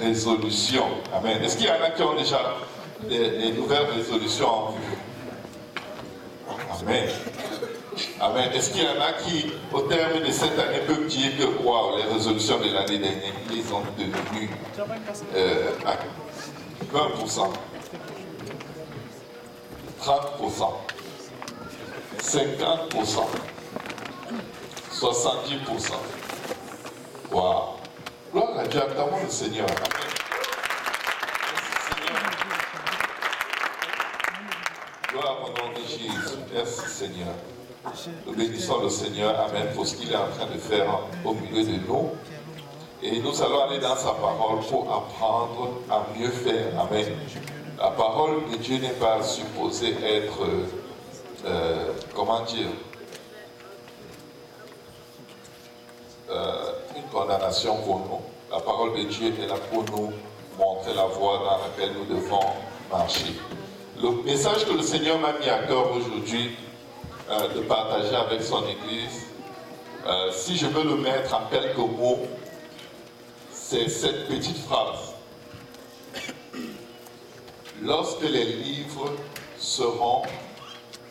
Résolution. Amen. Est-ce qu'il y en a qui ont déjà des nouvelles résolutions en vue? Amen. Amen. Est-ce qu'il y en a qui, au terme de cette année, peuvent dire que wow, les résolutions de l'année dernière, ils sont devenus à 20%, 30%, 50%, 70%. Wow. Gloire à Dieu, acclamons le Seigneur. Amen. Gloire au nom de Jésus. Merci Seigneur. Nous bénissons le Seigneur, Amen, pour ce qu'il est en train de faire au milieu de nous. Et nous allons aller dans sa parole pour apprendre à mieux faire. Amen. La parole de Dieu n'est pas supposée être, comment dire, une condamnation pour nous. La parole de Dieu est là pour nous montrer la voie dans laquelle nous devons marcher. Le message que le Seigneur m'a mis à cœur aujourd'hui de partager avec son Église, si je veux le mettre en quelques mots, c'est cette petite phrase. Lorsque les livres seront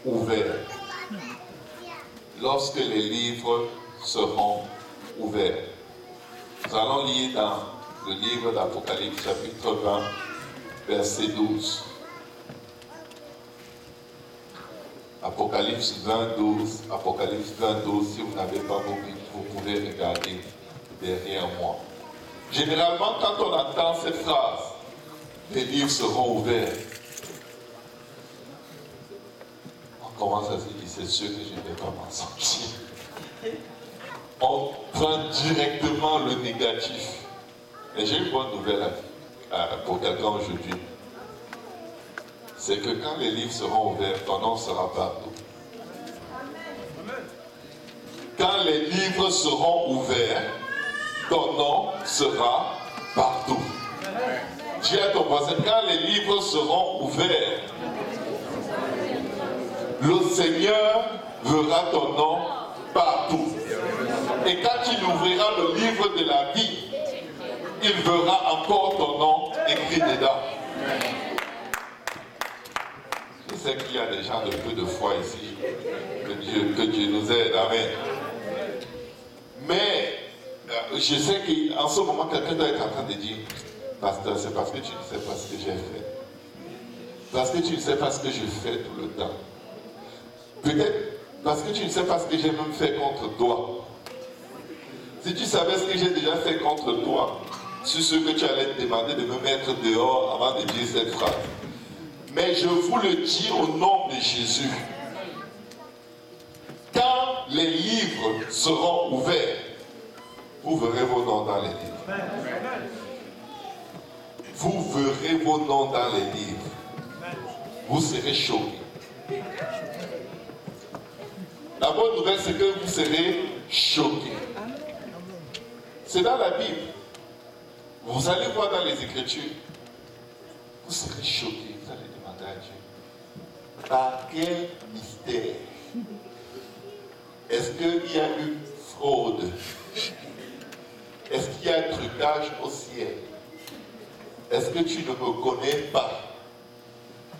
ouverts, lorsque les livres seront ouverts. Nous allons lire dans le livre d'Apocalypse chapitre 20, verset 12. Apocalypse 20, 12. Apocalypse 20, 12. Si vous n'avez pas vos Bibles, vous pouvez regarder derrière moi. Généralement, quand on entend cette phrase, les livres seront ouverts, on commence à se dire, c'est sûr que je ne vais pas m'en sortir. On prend directement le négatif. Et j'ai une bonne nouvelle pour quelqu'un aujourd'hui. C'est que quand les livres seront ouverts, ton nom sera partout. Quand les livres seront ouverts, ton nom sera partout. Dis à ton voisin, quand les livres seront ouverts, le Seigneur verra ton nom partout. Et quand il ouvrira le livre de la vie, il verra encore ton nom écrit dedans. Je sais qu'il y a des gens de peu de foi ici. Que Dieu nous aide. Amen. Mais je sais qu'en ce moment, quelqu'un doit être en train de dire, pasteur, c'est parce que tu ne sais pas ce que j'ai fait. Parce que tu ne sais pas ce que je fais tout le temps. Peut-être parce que tu ne sais pas ce que j'ai même fait contre toi. Si tu savais ce que j'ai déjà fait contre toi, c'est sûr que tu allais te demander de me mettre dehors avant de dire cette phrase. Mais je vous le dis au nom de Jésus. Quand les livres seront ouverts, vous verrez vos noms dans les livres. Vous verrez vos noms dans les livres. Vous serez choqués. La bonne nouvelle, c'est que vous serez choqués. C'est dans la Bible. Vous allez voir dans les Écritures. Vous serez choqués. Vous allez demander à Dieu. Par quel mystère? Est-ce qu'il y a eu fraude? Est-ce qu'il y a un trucage au ciel? Est-ce que tu ne me connais pas?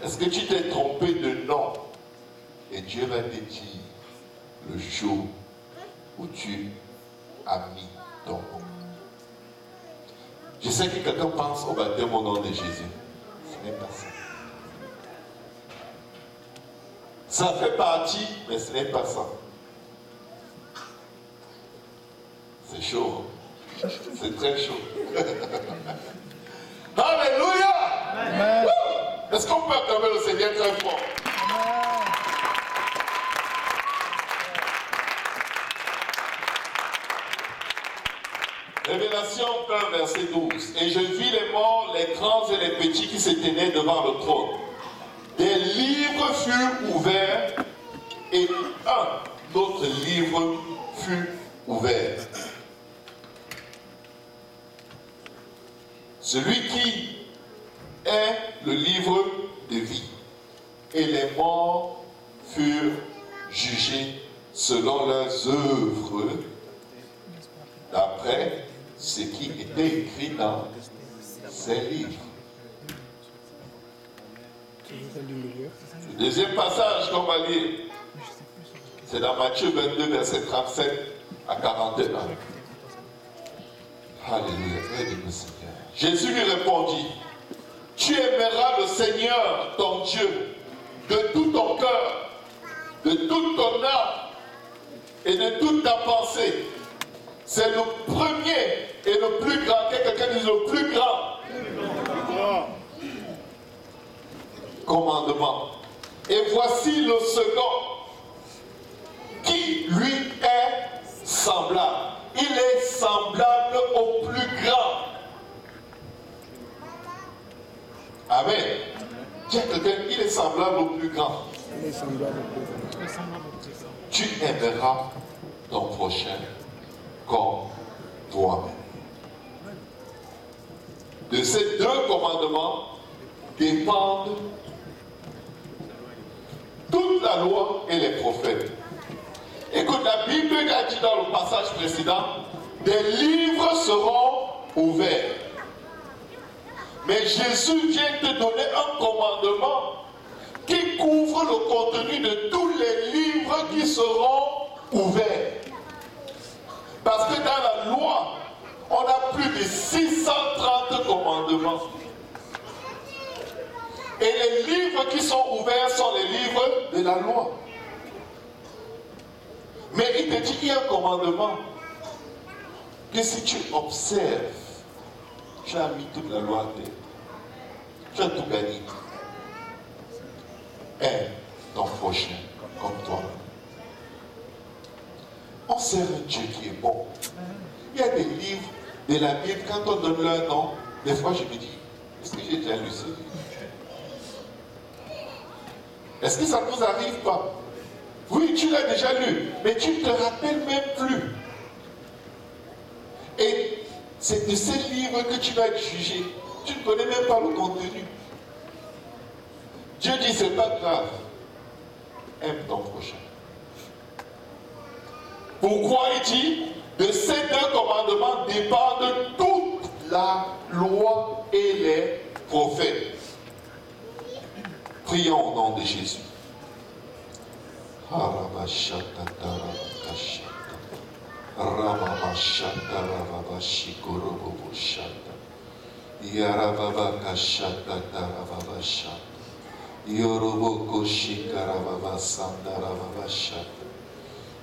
Est-ce que tu t'es trompé de nom? Et Dieu va te dire le jour où tu as mis ton nom. Je sais que quelqu'un pense au baptême au nom de Jésus. Ce n'est pas ça. Ça fait partie, mais ce n'est pas ça. C'est chaud. C'est très chaud. Alléluia! Amen. Est-ce qu'on peut acclamer le Seigneur très fort? Révélation 1, verset 12. Et je vis les morts, les grands et les petits qui se tenaient devant le trône. Des livres furent ouverts et un autre livre fut ouvert. Celui qui est le livre de vie. Et les morts furent jugés selon leurs œuvres, d'après ce qui était écrit dans ses livres. Le deuxième passage qu'on va lire, c'est dans Matthieu 22, verset 37 à 41. Alléluia, aide-nous Seigneur. Jésus lui répondit, tu aimeras le Seigneur, ton Dieu, de tout ton cœur, de toute ton âme et de toute ta pensée. C'est le premier et le plus grand. Quelqu'un dit le plus grand commandement. Et voici le second qui lui est semblable. Il est semblable au plus grand. Amen. Dis à quelqu'un, il est semblable au plus grand. Il est semblable au plus grand. Tu aimeras ton prochain comme toi-même. De ces deux commandements dépendent toute la loi et les prophètes. Écoute, la Bible a dit dans le passage précédent, des livres seront ouverts. Mais Jésus vient te donner un commandement qui couvre le contenu de tous les livres qui seront ouverts. Parce que dans la loi, on a plus de 630 commandements. Et les livres qui sont ouverts sont les livres de la loi. Mais il te dit qu'il y a un commandement que si tu observes, tu as mis toute la loi à terre. Tu as tout gagné. Aime ton prochain comme toi. On sert un Dieu qui est bon. Il y a des livres de la Bible, quand on donne leur nom, des fois je me dis, est-ce que j'ai déjà lu ce livre? Est-ce que ça ne vous arrive pas? Oui, tu l'as déjà lu, mais tu ne te rappelles même plus. Et c'est de ces livres que tu vas être jugé. Tu ne connais même pas le contenu. Dieu dit, c'est pas grave. Aime ton prochain. Pourquoi il dit, de ces deux commandements dépendent toute la loi et les prophètes. Prions au nom de Jésus.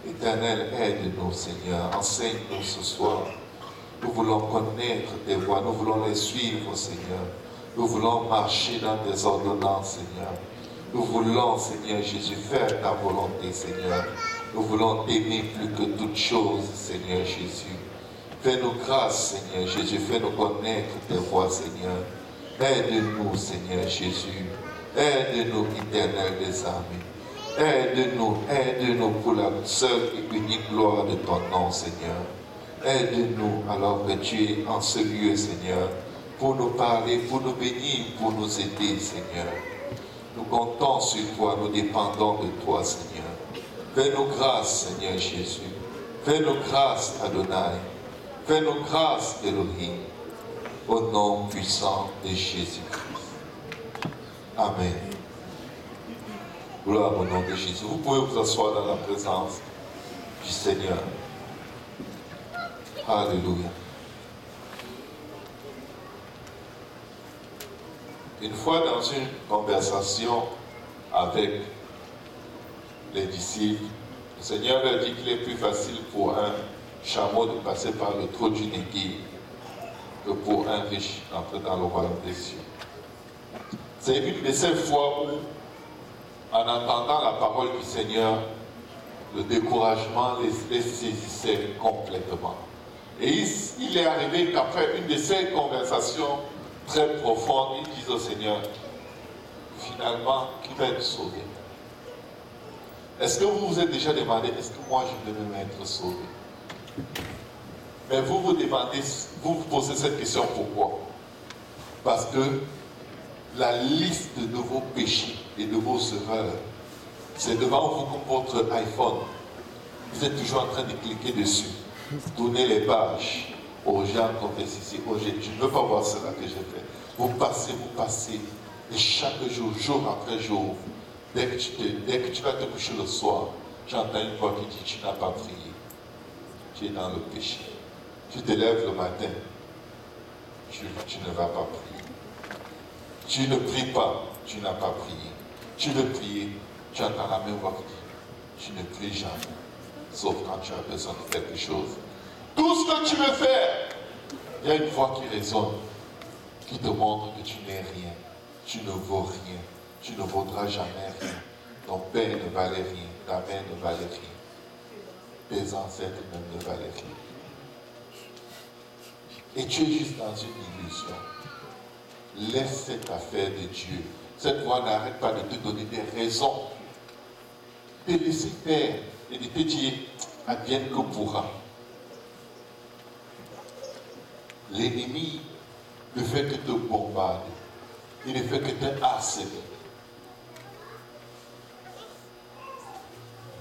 Éternel, aide-nous, Seigneur. Enseigne-nous ce soir. Nous voulons connaître tes voies. Nous voulons les suivre, Seigneur. Nous voulons marcher dans tes ordonnances, Seigneur. Nous voulons, Seigneur Jésus, faire ta volonté, Seigneur. Nous voulons t'aimer plus que toute chose, Seigneur Jésus. Fais-nous grâce, Seigneur Jésus. Fais-nous connaître tes voies, Seigneur. Aide-nous, Seigneur Jésus. Aide-nous, Éternel des armées. Aide-nous pour la seule et unique gloire de ton nom, Seigneur. Aide-nous alors que tu es en ce lieu, Seigneur, pour nous parler, pour nous bénir, pour nous aider, Seigneur. Nous comptons sur toi, nous dépendons de toi, Seigneur. Fais-nous grâce, Seigneur Jésus. Fais-nous grâce, Adonai. Fais-nous grâce, Elohim. Au nom puissant de Jésus-Christ. Amen. Gloire au nom de Jésus. Vous pouvez vous asseoir dans la présence du Seigneur. Alléluia. Une fois dans une conversation avec les disciples, le Seigneur leur dit qu'il est plus facile pour un chameau de passer par le trou d'une aiguille que pour un riche d'entrer dans le royaume des cieux. C'est une de ces fois où, en entendant la parole du Seigneur, le découragement les saisissait complètement. Et il est arrivé qu'après une de ces conversations très profondes, ils disent au Seigneur, finalement, qui va être sauvé? Est-ce que vous vous êtes déjà demandé, est-ce que moi je devais être sauvé? Mais vous vous demandez, vous vous posez cette question pourquoi? Parce que la liste de vos péchés et de vos erreurs, c'est devant vous comme votre iPhone. Vous êtes toujours en train de cliquer dessus, tourner les pages, oh j'ai encore fait ceci, oh je ne veux pas voir cela que j'ai fait. Vous passez, et chaque jour, jour après jour, dès que tu vas te coucher le soir, j'entends une voix qui dit, tu n'as pas prié. Tu es dans le péché. Tu te lèves le matin, tu ne vas pas prier. Tu ne pries pas, tu n'as pas prié. Tu veux prier, tu entends la même voix qui dit, tu ne pries jamais, sauf quand tu as besoin de quelque chose. Tout ce que tu veux faire, il y a une voix qui résonne, qui te montre que tu n'es rien, tu ne vaux rien, tu ne vaudras jamais rien. Ton père ne valait rien, ta mère ne valait rien, tes ancêtres même ne valaient rien. Et tu es juste dans une illusion. Laisse cette affaire de Dieu. Cette voix n'arrête pas de te donner des raisons, de laisser faire et de te dire, advienne que pourra. L'ennemi ne fait que te bombarder. Il ne fait que te harceler.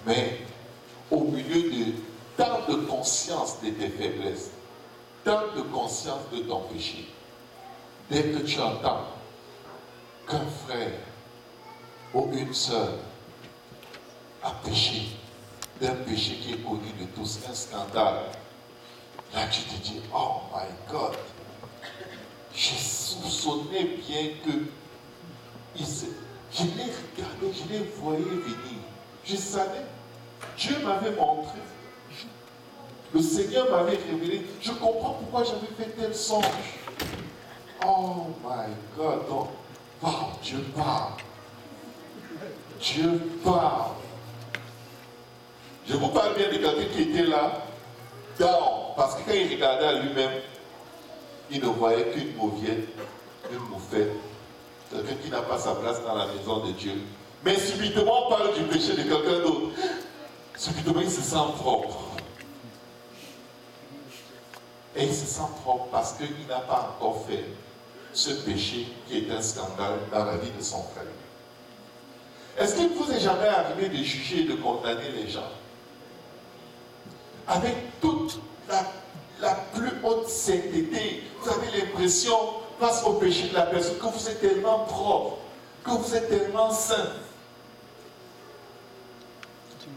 Mais au milieu de tant de conscience de tes faiblesses, tant de conscience de ton péché, dès que tu entends qu'un frère ou une sœur a péché, d'un péché qui est connu de tous, un scandale, là tu te dis, oh my God, j'ai soupçonné bien que je l'ai regardé, je l'ai voyé venir. Je savais, Dieu m'avait montré. Le Seigneur m'avait révélé. Je comprends pourquoi j'avais fait tel songe. Oh my God. Donc, wow, Dieu parle. Dieu parle. Je vous parle bien de quelqu'un qui était là, down, parce que quand il regardait à lui-même, il ne voyait qu'une mauviette, une moufette, quelqu'un qui n'a pas sa place dans la maison de Dieu. Mais subitement, on parle du péché de quelqu'un d'autre. Subitement, il se sent propre. Et il se sent propre parce qu'il n'a pas encore fait ce péché qui est un scandale dans la vie de son frère. Est-ce qu'il vous est jamais arrivé de juger et de condamner les gens avec toute la plus haute sainteté? Vous avez l'impression, face au péché de la personne, que vous êtes tellement propre, que vous êtes tellement saint,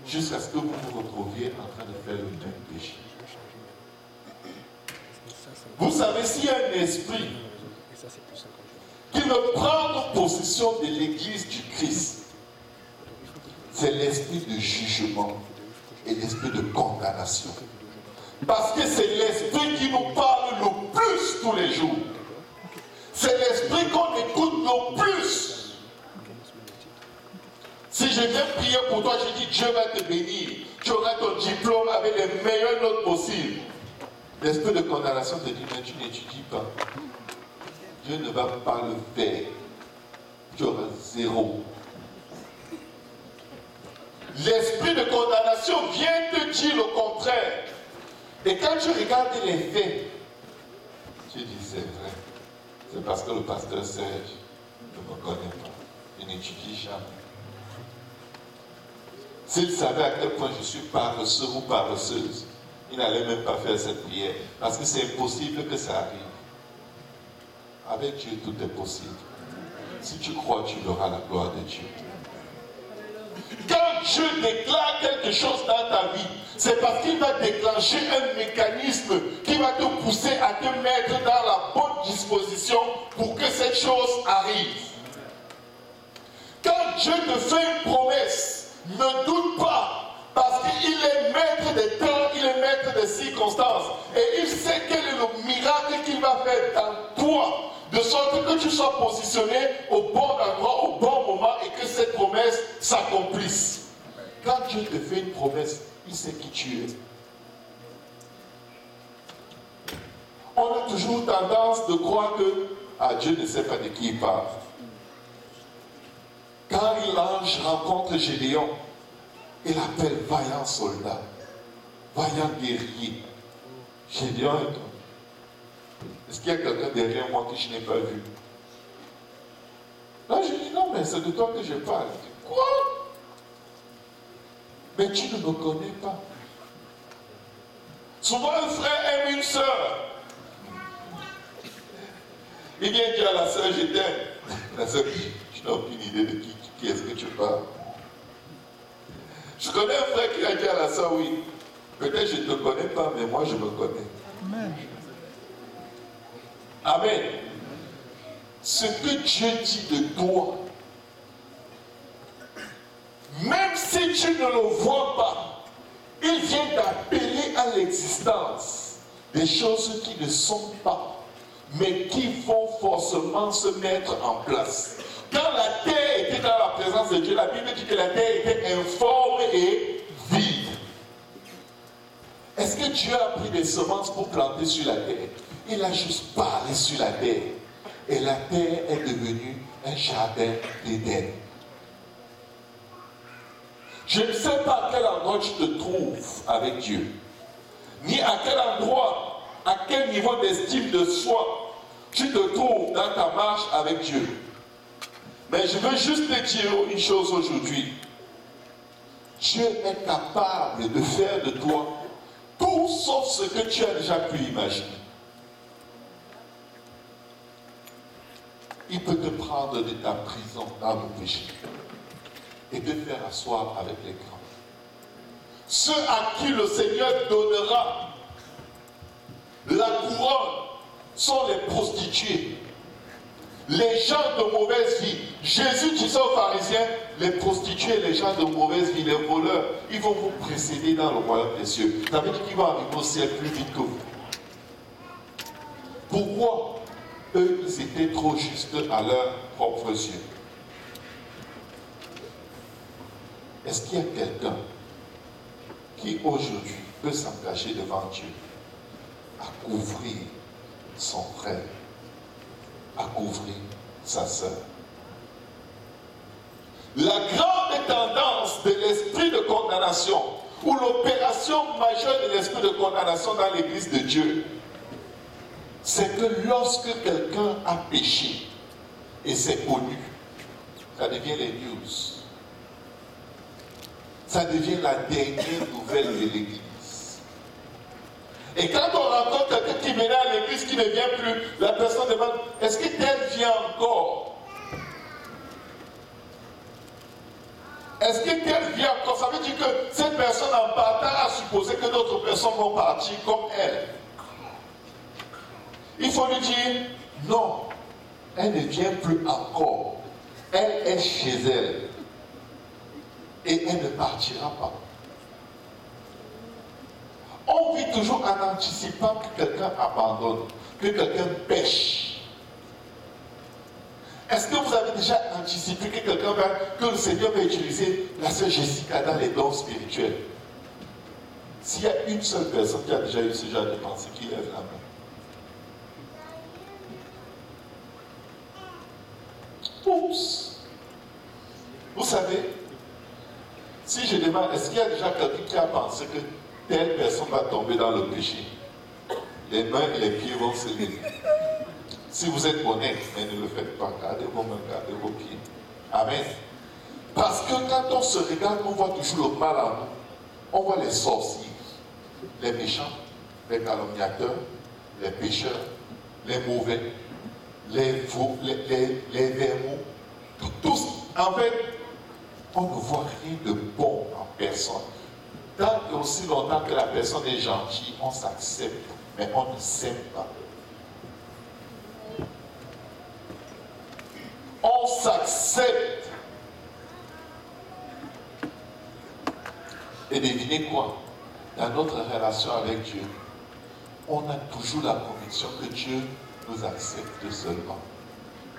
jusqu'à ce que vous vous retrouviez en train de faire le même péché. Vous savez, s'il y a un esprit qui veut prendre possession de l'église du Christ, c'est l'esprit de jugement et l'esprit de condamnation. Parce que c'est l'esprit qui nous parle le plus tous les jours. C'est l'esprit qu'on écoute le plus. Si je viens prier pour toi, je dis Dieu va te bénir. Tu auras ton diplôme avec les meilleures notes possibles. L'esprit de condamnation te dit, mais tu n'étudies pas. Dieu ne va pas le faire. Tu auras 0. L'esprit de condamnation vient te dire le contraire. Et quand tu regardes les faits, tu dis, c'est vrai. C'est parce que le pasteur Serge ne me connaît pas. Il n'étudie jamais. S'il savait à quel point je suis paresseux ou paresseuse, il n'allait même pas faire cette prière. Parce que c'est impossible que ça arrive. Avec Dieu, tout est possible. Si tu crois, tu verras la gloire de Dieu. Quand Dieu déclare quelque chose dans ta vie, c'est parce qu'il va déclencher un mécanisme qui va te pousser à te mettre dans la bonne disposition pour que cette chose arrive. Quand Dieu te fait une promesse, ne doute pas. Parce qu'il est maître des temps, il est maître des circonstances. Et il sait quel est le miracle qu'il va faire dans toi. De sorte que tu sois positionné au bon endroit, au bon moment et que cette promesse s'accomplisse. Quand Dieu te fait une promesse, il sait qui tu es. On a toujours tendance de croire que Dieu ne sait pas de qui il parle. Quand l'ange rencontre Gédéon, il appelle vaillant soldat, vaillant guerrier. Gédéon est toi. Est-ce qu'il y a quelqu'un derrière moi que je n'ai pas vu? Là, je dis non, mais c'est de toi que je parle. Je dis, quoi? Mais tu ne me connais pas. Souvent, un frère aime une sœur. Il vient dire à la sœur, je t'aime. La sœur dit, je n'ai aucune idée de qui est-ce que tu parles. Je connais un frère qui a dit à la sœur, oui, peut-être je ne te connais pas, mais moi je me connais. Amen. Amen. Ce que Dieu dit de toi, même si tu ne le vois pas, il vient d'appeler à l'existence des choses qui ne sont pas, mais qui vont forcément se mettre en place. Quand la terre était dans la présence de Dieu, la Bible dit que la terre était informe et vide. Est-ce que Dieu a pris des semences pour planter sur la terre? Il a juste parlé sur la terre. Et la terre est devenue un jardin d'Éden. Je ne sais pas à quel endroit tu te trouves avec Dieu, ni à quel endroit, à quel niveau d'estime de soi tu te trouves dans ta marche avec Dieu. Mais je veux juste te dire une chose aujourd'hui. Dieu est capable de faire de toi tout sauf ce que tu as déjà pu imaginer. Il peut te prendre de ta prison dans le péché et te faire asseoir avec les grands. Ceux à qui le Seigneur donnera la couronne sont les prostituées, les gens de mauvaise vie. Jésus disait aux pharisiens, les prostituées, les gens de mauvaise vie, les voleurs, ils vont vous précéder dans le royaume des cieux. Ça veut dire qu'ils vont arriver au ciel plus vite que vous. Pourquoi? Eux, ils étaient trop justes à leurs propres yeux. Est-ce qu'il y a quelqu'un qui aujourd'hui peut s'engager devant Dieu à couvrir son frère, à couvrir sa sœur? La grande tendance de l'esprit de condamnation, ou l'opération majeure de l'esprit de condamnation dans l'église de Dieu, c'est que lorsque quelqu'un a péché et c'est connu, ça devient les news. Ça devient la dernière nouvelle de l'église. Et quand on rencontre quelqu'un qui venait à l'église qui ne vient plus, la personne demande, est-ce que tel vient encore? Est-ce que tel vient encore? Ça veut dire que cette personne en partant a supposé que d'autres personnes vont partir comme elle. Il faut lui dire, non, elle ne vient plus encore. Elle est chez elle. Et elle ne partira pas. On vit toujours en anticipant que quelqu'un abandonne, que quelqu'un pêche. Est-ce que vous avez déjà anticipé que le Seigneur va utiliser la sœur Jessica dans les dons spirituels? S'il y a une seule personne qui a déjà eu ce genre de pensée, qui lève la main. Oups! Vous savez, si je demande, est-ce qu'il y a déjà quelqu'un qui a pensé que telle personne va tomber dans le péché? Les mains et les pieds vont se lever. Si vous êtes honnête, mais ne le faites pas, gardez vos mains, gardez vos pieds. Amen. Parce que quand on se regarde, on voit toujours le mal en nous. On voit les sorciers, les méchants, les calomniateurs, les pécheurs, les mauvais, les faux, les vermous, tous. En fait, on ne voit rien de bon en personne. Tant et aussi longtemps que la personne est gentille, on s'accepte, mais on ne s'aime pas. On s'accepte. Et devinez quoi? Dans notre relation avec Dieu, on a toujours la conviction que Dieu nous accepte seulement.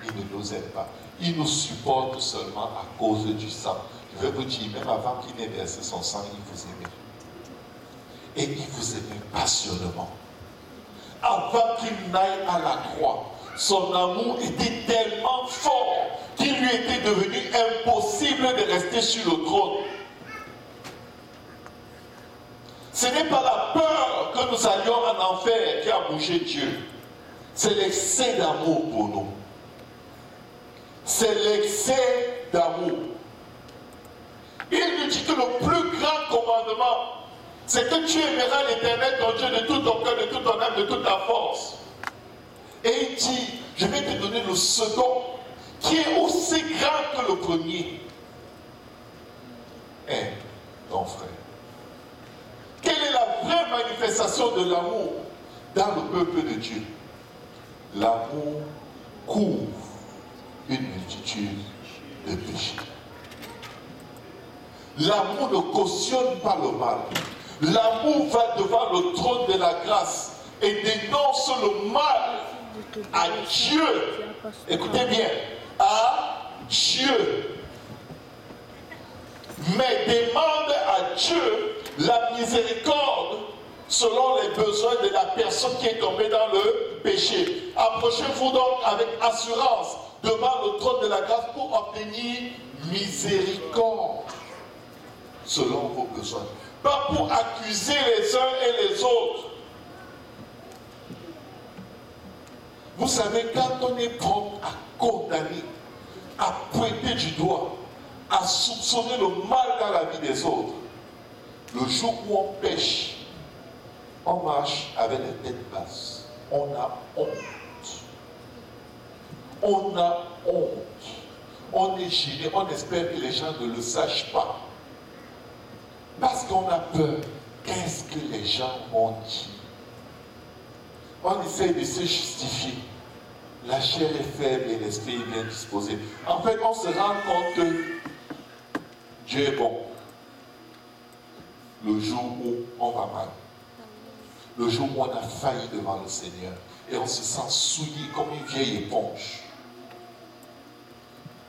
Il ne nous aime pas. Il nous supporte seulement à cause du sang. Je vais vous dire, même avant qu'il n'ait versé son sang, il vous aimait. Et il vous aimait passionnément. Avant qu'il n'aille à la croix, son amour était tellement fort qu'il lui était devenu impossible de rester sur le trône. Ce n'est pas la peur que nous allions en enfer qui a bougé Dieu. C'est l'excès d'amour pour nous. C'est l'excès d'amour. Il nous dit que le plus grand commandement, c'est que tu aimeras l'Éternel ton Dieu de tout ton cœur, de toute ton âme, de toute ta force. Et il dit, Je vais te donner le second, qui est aussi grand que le premier. Aime ton frère. Quelle est la vraie manifestation de l'amour dans le peuple de Dieu? L'amour couvre une multitude de péchés. L'amour ne cautionne pas le mal. L'amour va devant le trône de la grâce et dénonce le mal à Dieu. Écoutez bien, à Dieu. Mais demande à Dieu la miséricorde selon les besoins de la personne qui est tombée dans le péché. Approchez-vous donc avec assurance devant le trône de la grâce pour obtenir miséricorde selon vos besoins. Pas pour accuser les uns et les autres. Vous savez, quand on est prompt à condamner, à pointer du doigt, à soupçonner le mal dans la vie des autres, le jour où on pêche, on marche avec les têtes basses. On a honte. On a honte. On est gêné. On espère que les gens ne le sachent pas. Parce qu'on a peur. Qu'est-ce que les gens vont dire? On essaie de se justifier. La chair est faible et l'esprit est bien disposé. En fait, on se rend compte que Dieu est bon. Le jour où on va mal. Le jour où on a failli devant le Seigneur. Et on se sent souillé comme une vieille éponge.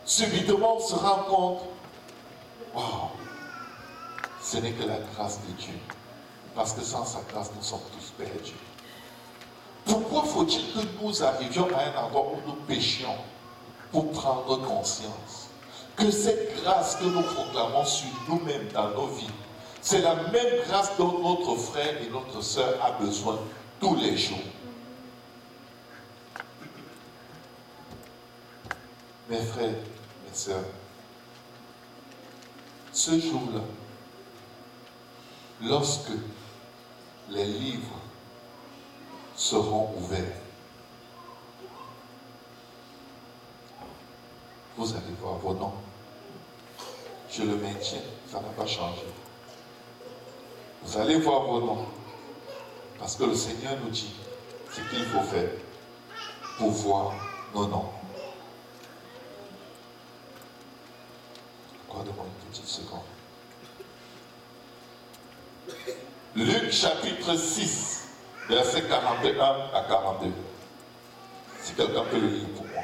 Subitement, on se rend compte, wow, ce n'est que la grâce de Dieu. Parce que sans sa grâce, nous sommes tous perdus. Pourquoi faut-il que nous arrivions à un endroit où nous péchions pour prendre conscience que cette grâce que nous proclamons sur nous-mêmes dans nos vies, c'est la même grâce dont notre frère et notre sœur a besoin tous les jours. Mes frères, mes sœurs, ce jour-là, lorsque les livres seront ouverts, vous allez voir vos noms. Je le maintiens, ça n'a pas changé. Vous allez voir vos noms. Parce que le Seigneur nous dit ce qu'il faut faire pour voir nos noms. Accordez-moi une petite seconde. Luc chapitre 6, versets 41 à 42. Si quelqu'un peut le lire pour moi.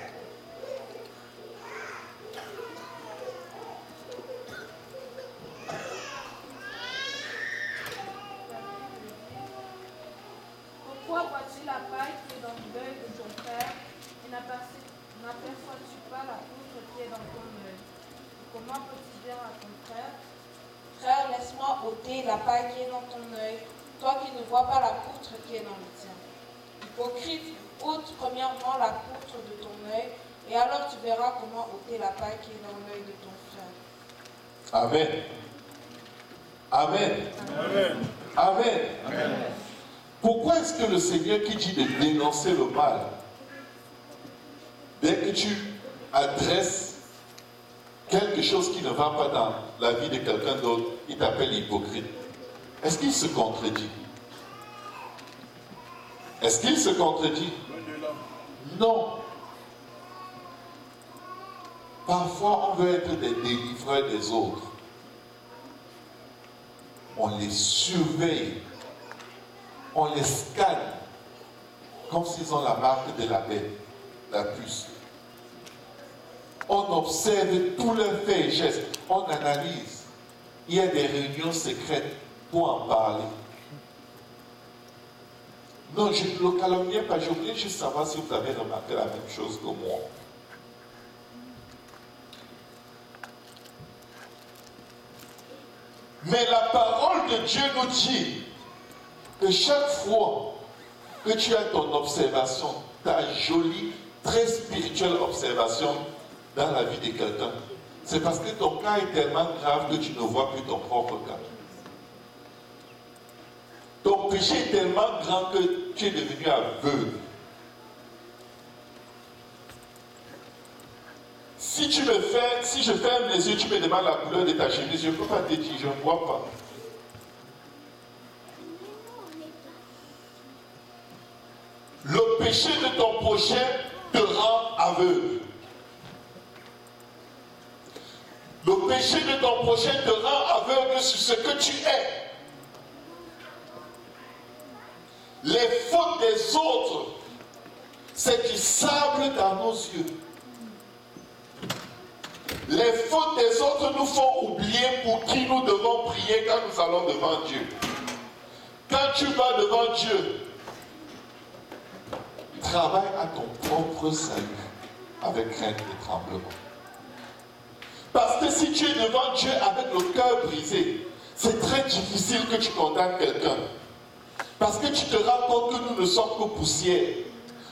Pourquoi vois-tu la paille qui est dans l'œil de ton frère et n'aperçois-tu pas la poutre qui est dans ton œil? Comment peux-tu dire à ton frère, frère, laisse-moi ôter la paille qui est dans ton œil, toi qui ne vois pas la poutre qui est dans le tien? Hypocrite, ôte premièrement la poutre de ton œil, et alors tu verras comment ôter la paille qui est dans l'œil de ton frère. Amen. Amen. Amen. Amen. Amen. Pourquoi est-ce que le Seigneur qui dit de dénoncer le mal, dès que tu adresses quelque chose qui ne va pas dans la vie de quelqu'un d'autre, il t'appelle hypocrite? Est-ce qu'il se contredit? Est-ce qu'il se contredit? Non. Parfois, on veut être des délivreurs des autres. On les surveille. On les scanne. Comme s'ils ont la marque de la bête, la puce. On observe tous leurs faits et gestes. On analyse. Il y a des réunions secrètes pour en parler. Non, je ne le calomnie pas. Je voulais juste savoir si vous avez remarqué la même chose que moi. Mais la parole de Dieu nous dit que chaque fois que tu as ton observation, ta jolie, très spirituelle observation dans la vie de quelqu'un, c'est parce que ton cas est tellement grave que tu ne vois plus ton propre cas. Ton péché est tellement grand que tu es devenu aveugle. Si je ferme les yeux, tu me demandes la couleur de ta chemise, je ne peux pas te dire, je ne vois pas. Le péché de ton prochain te rend aveugle. Le péché de ton prochain te rend aveugle sur ce que tu es. Les fautes des autres, c'est du sable dans nos yeux. Les fautes des autres nous font oublier pour qui nous devons prier quand nous allons devant Dieu. Quand tu vas devant Dieu, travaille à ton propre salut avec crainte et tremblement. Parce que si tu es devant Dieu avec le cœur brisé, c'est très difficile que tu condamnes quelqu'un. Parce que tu te rends compte que nous ne sommes que poussière.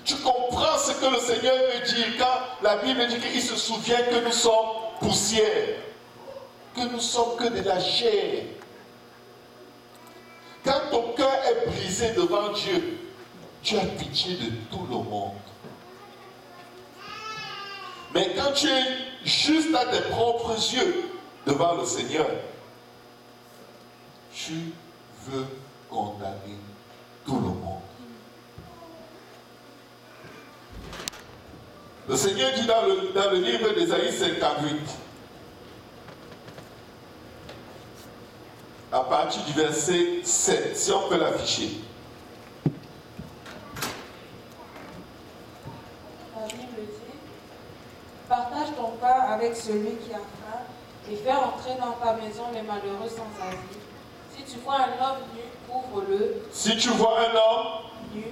Tu comprends ce que le Seigneur veut dire quand la Bible dit qu'il se souvient que nous sommes poussière. Que nous sommes que de la chair. Quand ton cœur est brisé devant Dieu, tu as pitié de tout le monde. Mais quand tu es juste à tes propres yeux devant le Seigneur, tu veux condamner tout le monde. Le Seigneur dit dans le livre d'Ésaïe 58, à partir du verset 7, si on peut l'afficher. La Bible dit, partage ton pain avec celui qui a faim et fais entrer dans ta maison les malheureux sans asile. Si tu vois un homme nu, couvre-le. Si tu vois un homme nu,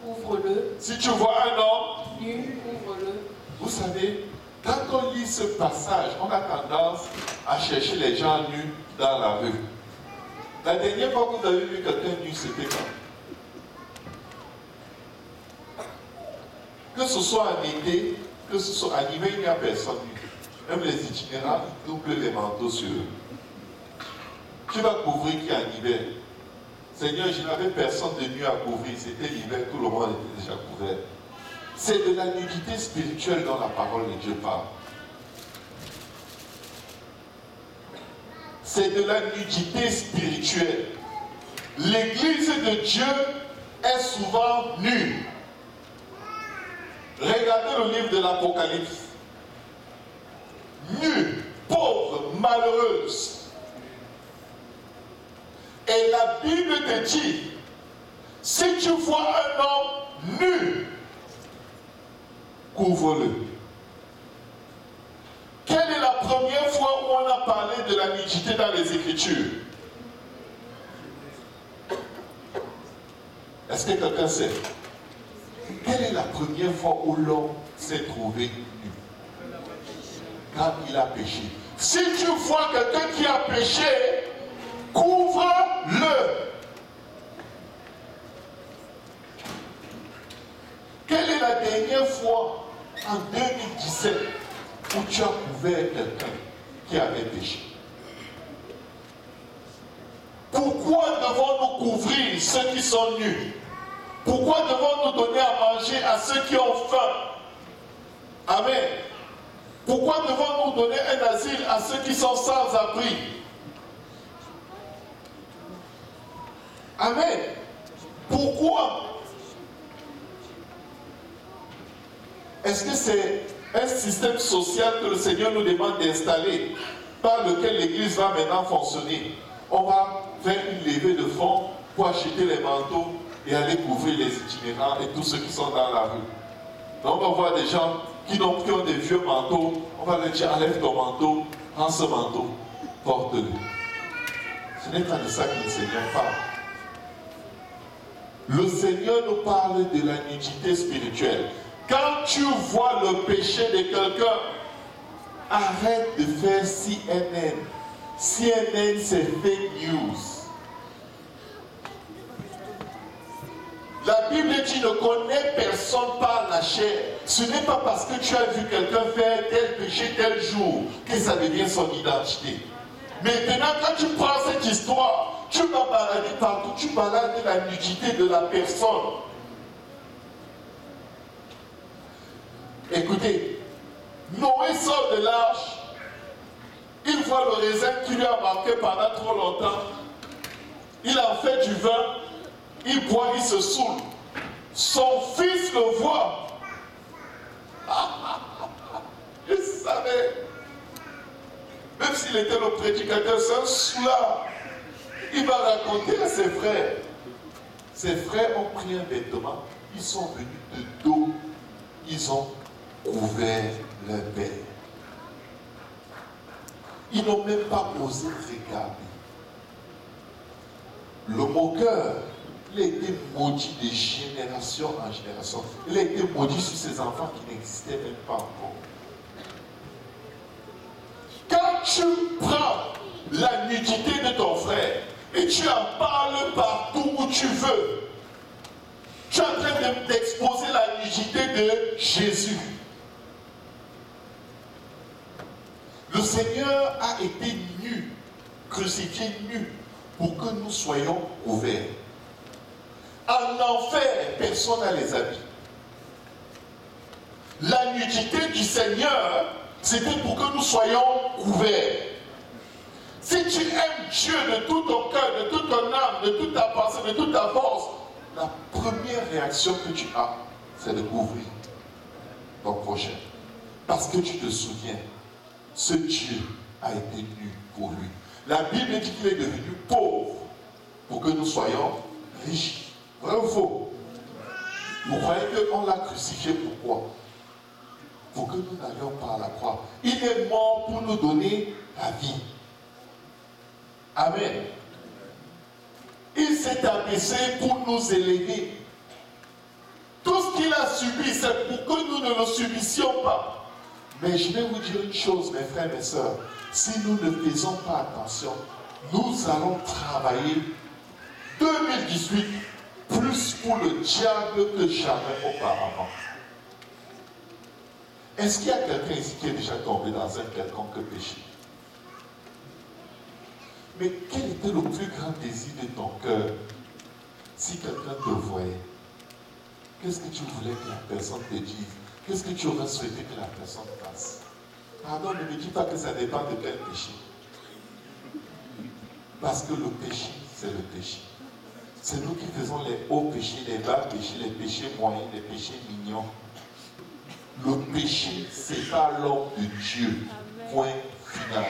couvre-le. Si tu vois un homme nu, couvre-le. Vous savez, quand on lit ce passage, on a tendance à chercher les gens nus dans la rue. La dernière fois que vous avez vu quelqu'un nu, c'était quand? Que ce soit en été, que ce soit en hiver, il n'y a personne nu. Même les itinérants, ils doublent les manteaux sur eux. Tu vas couvrir qui en hiver? Seigneur, je n'avais personne de nu à couvrir. C'était l'hiver, tout le monde était déjà couvert. C'est de la nudité spirituelle dont la parole de Dieu parle. C'est de la nudité spirituelle. L'église de Dieu est souvent nue. Regardez le livre de l'Apocalypse. Nue, pauvre, malheureuse. Et la Bible te dit, si tu vois un homme nu, couvre-le. Quelle est la première fois où on a parlé de la nudité dans les Écritures? Est-ce que quelqu'un sait? Quelle est la première fois où l'homme s'est trouvé nu? Quand il a péché. Si tu vois quelqu'un qui a péché, couvre-le. Quelle est la dernière fois en 2017 où tu as couvert quelqu'un qui avait péché? Pourquoi devons-nous couvrir ceux qui sont nus? Pourquoi devons-nous donner à manger à ceux qui ont faim? Amen. Pourquoi devons-nous donner un asile à ceux qui sont sans abri? Amen. Pourquoi? Est-ce que c'est un système social que le Seigneur nous demande d'installer, par lequel l'Église va maintenant fonctionner? On va faire une levée de fonds pour acheter les manteaux et aller couvrir les itinérants et tous ceux qui sont dans la rue. Donc on va voir des gens qui ont des vieux manteaux, on va leur dire, enlève ton manteau, prends ce manteau, porte-le. Ce n'est pas de ça que le Seigneur parle. Le Seigneur nous parle de la nudité spirituelle. Quand tu vois le péché de quelqu'un, arrête de faire CNN. CNN, c'est fake news. La Bible dit ne connaît personne par la chair. Ce n'est pas parce que tu as vu quelqu'un faire tel péché tel jour que ça devient son identité. Maintenant, quand tu prends cette histoire, tu vas balader partout, tu balades la nudité de la personne. Écoutez, Noé sort de l'arche, il voit le raisin qui lui a manqué pendant trop longtemps, il en fait du vin, il boit, il se saoule. Son fils le voit. Il savait. Même s'il était le prédicateur, c'est un soulard. Il va raconter à ses frères. Ses frères ont pris un vêtement, ils sont venus de dos, ils ont couvert leur père. Ils n'ont même pas osé regarder. Le moqueur, il a été maudit de génération en génération. Il a été maudit sur ses enfants qui n'existaient même pas encore. Quand tu prends la nudité de ton frère et tu en parles partout où tu veux, tu es en train d'exposer la nudité de Jésus. Le Seigneur a été nu, crucifié nu, pour que nous soyons couverts. En enfer, personne n'a les habits. La nudité du Seigneur, c'était pour que nous soyons couverts. Si tu aimes Dieu de tout ton cœur, de toute ton âme, de toute ta pensée, de toute ta force, la première réaction que tu as, c'est de couvrir ton prochain. Parce que tu te souviens, ce Dieu a été nu pour lui. La Bible dit qu'il est devenu pauvre pour que nous soyons riches. Vrai ou faux? Vous croyez qu'on l'a crucifié pourquoi? Pour que nous n'allions pas à la croix. Il est mort pour nous donner la vie. Amen. Il s'est abaissé pour nous élever. Tout ce qu'il a subi, c'est pour que nous ne le subissions pas. Mais je vais vous dire une chose, mes frères et mes sœurs. Si nous ne faisons pas attention, nous allons travailler 2018 plus pour le diable que jamais auparavant. Est-ce qu'il y a quelqu'un ici qui est déjà tombé dans un quelconque péché? Mais quel était le plus grand désir de ton cœur si quelqu'un te voyait? Qu'est-ce que tu voulais que la personne te dise? Qu'est-ce que tu aurais souhaité que la personne fasse? Pardon, ne me dis pas que ça dépend de quel péché. Parce que le péché, c'est le péché. C'est nous qui faisons les hauts péchés, les bas péchés, les péchés moyens, les péchés mignons. Le péché, c'est pas l'homme de Dieu. Point final.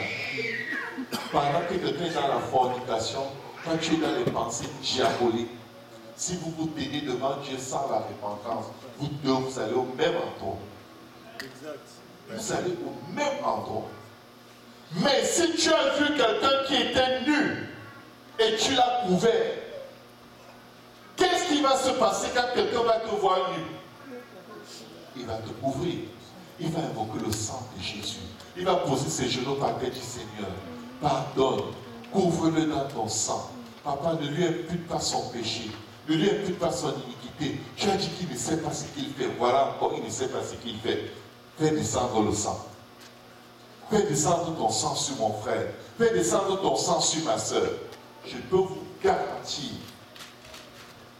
Pendant que quelqu'un est dans la fornication, quand tu es dans les pensées diaboliques, si vous vous tenez devant Dieu sans la repentance, vous deux, vous allez au même endroit. Vous allez au même endroit. Mais si tu as vu quelqu'un qui était nu et tu l'as couvert, qu'est-ce qui va se passer quand quelqu'un va te voir nu? Il va te couvrir. Il va invoquer le sang de Jésus. Il va poser ses genoux par terre du Seigneur. Pardonne, couvre-le dans ton sang. Papa, ne lui impute pas son péché. Ne lui impute pas son iniquité. Tu as dit qu'il ne sait pas ce qu'il fait. Voilà encore, il ne sait pas ce qu'il fait. Fais descendre le sang. Fais descendre ton sang sur mon frère. Fais descendre ton sang sur ma soeur. Je peux vous garantir,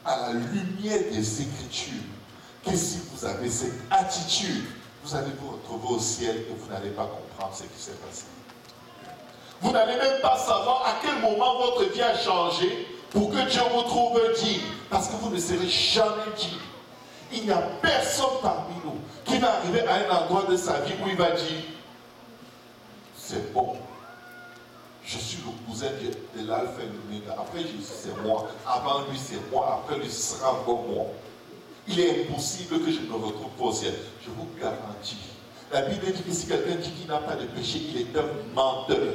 à la lumière des Écritures, que si vous avez cette attitude, vous allez vous retrouver au ciel et vous n'allez pas comprendre ce qui s'est passé. Vous n'allez même pas savoir à quel moment votre vie a changé pour que Dieu vous trouve digne. Parce que vous ne serez jamais digne. Il n'y a personne parmi nous qui va arriver à un endroit de sa vie où il va dire c'est bon. Je suis le cousin de l'alpha et l'oméga. Après Jésus, c'est moi. Avant lui, c'est moi. Après lui, ce sera encore moi. Il est impossible que je ne me retrouve pas au ciel. Je vous garantis. La Bible dit que si quelqu'un dit qu'il n'a pas de péché, il est un menteur.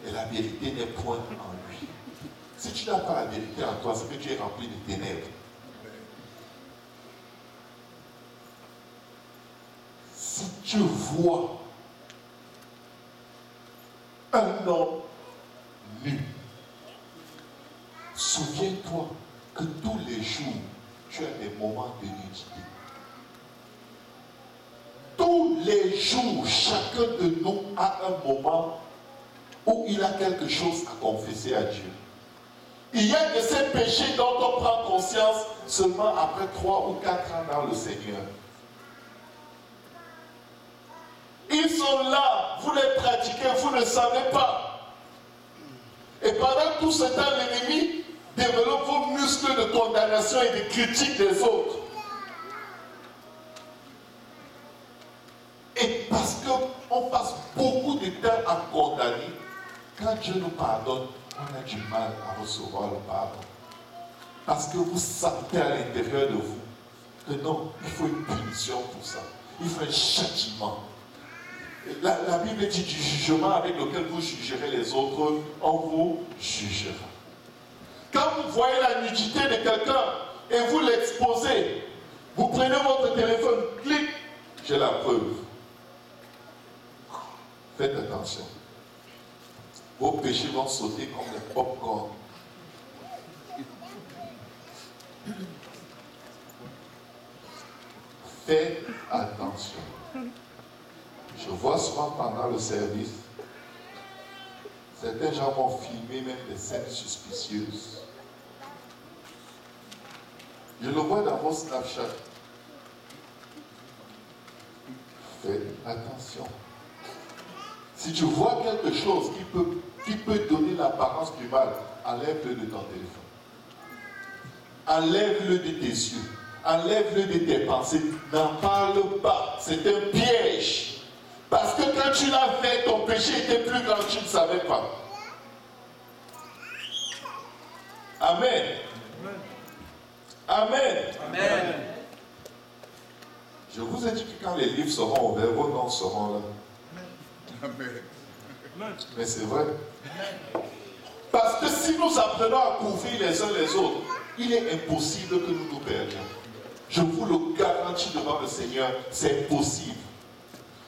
Et la vérité n'est point en lui. Si tu n'as pas la vérité en toi, c'est que tu es rempli de ténèbres. Si tu vois un homme nu, souviens-toi que tous les jours, tu as des moments de nudité. Tous les jours, chacun de nous a un moment où il a quelque chose à confesser à Dieu. Il y a de ces péchés dont on prend conscience seulement après 3 ou 4 ans dans le Seigneur. sont là, vous les pratiquez, vous ne savez pas. Et pendant tout ce temps, l'ennemi développe vos muscles de condamnation et de critique des autres. Et parce qu'on passe beaucoup de temps à condamner, quand Dieu nous pardonne, on a du mal à recevoir le pardon. Parce que vous sentez à l'intérieur de vous que non, il faut une punition pour ça. Il faut un châtiment. La Bible dit du jugement avec lequel vous jugerez les autres, on vous jugera. Quand vous voyez la nudité de quelqu'un et vous l'exposez, vous prenez votre téléphone, clic, j'ai la preuve. Faites attention. Vos péchés vont sauter comme des pop-corn. Faites attention. Je vois souvent pendant le service, certains gens vont filmer même des scènes suspicieuses. Je le vois dans vos Snapchat. Faites attention. Si tu vois quelque chose qui peut donner l'apparence du mal, enlève-le de ton téléphone. Enlève-le de tes yeux. Enlève-le de tes pensées. N'en parle pas. C'est un piège. Parce que quand tu l'as fait, ton péché était plus grand, tu ne savais pas. Amen. Amen. Amen. Je vous ai dit que quand les livres seront ouverts, vos noms seront là. Mais c'est vrai. Parce que si nous apprenons à couvrir les uns les autres, il est impossible que nous nous perdions. Je vous le garantis devant le Seigneur, c'est possible.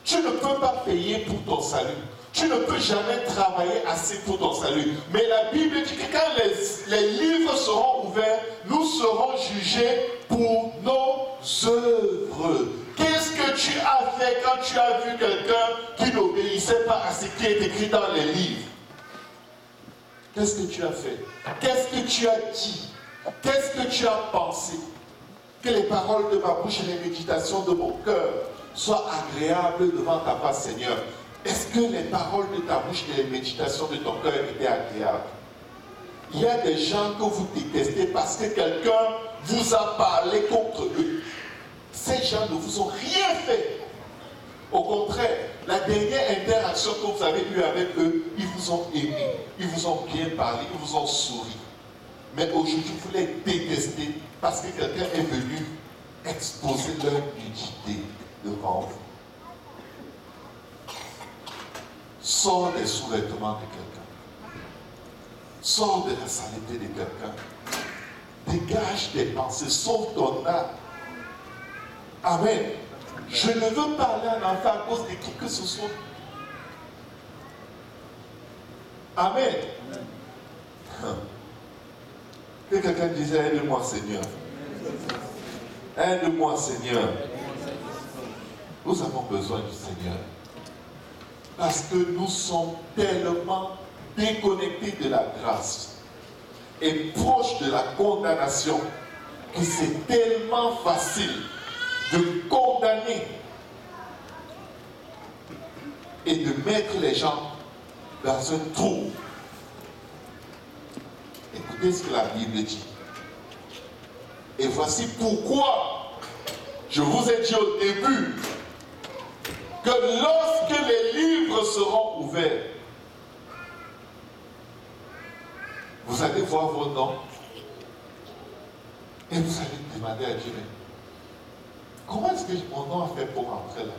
Tu ne peux pas payer pour ton salut. Tu ne peux jamais travailler assez pour ton salut. Mais la Bible dit que quand les livres seront ouverts, nous serons jugés pour nos œuvres. Qu'est-ce que tu as fait quand tu as vu quelqu'un qui n'obéissait pas à ce qui est écrit dans les livres? Qu'est-ce que tu as fait? Qu'est-ce que tu as dit? Qu'est-ce que tu as pensé? Que les paroles de ma bouche et les méditations de mon cœur soient agréables devant ta face, Seigneur. Est-ce que les paroles de ta bouche et les méditations de ton cœur étaient agréables? Il y a des gens que vous détestez parce que quelqu'un vous a parlé contre eux. Ces gens ne vous ont rien fait. Au contraire, la dernière interaction que vous avez eue avec eux, ils vous ont aimé, ils vous ont bien parlé, ils vous ont souri. Mais aujourd'hui, vous les détestez parce que quelqu'un est venu exposer leur nudité devant vous. Sors des sous-vêtements de quelqu'un. Sors de la saleté de quelqu'un. Dégage tes pensées, sauve ton âme. Amen. Je ne veux pas aller en enfer à cause de qui que ce soit. Amen. Que quelqu'un disait, aide-moi Seigneur. Aide-moi Seigneur. Nous avons besoin du Seigneur. Parce que nous sommes tellement déconnectés de la grâce et proches de la condamnation que c'est tellement facile de condamner et de mettre les gens dans un trou. Écoutez ce que la Bible dit. Et voici pourquoi je vous ai dit au début que lorsque les livres seront ouverts, vous allez voir vos noms et vous allez demander à Dieu, mais comment est-ce que mon nom a fait pour entrer là?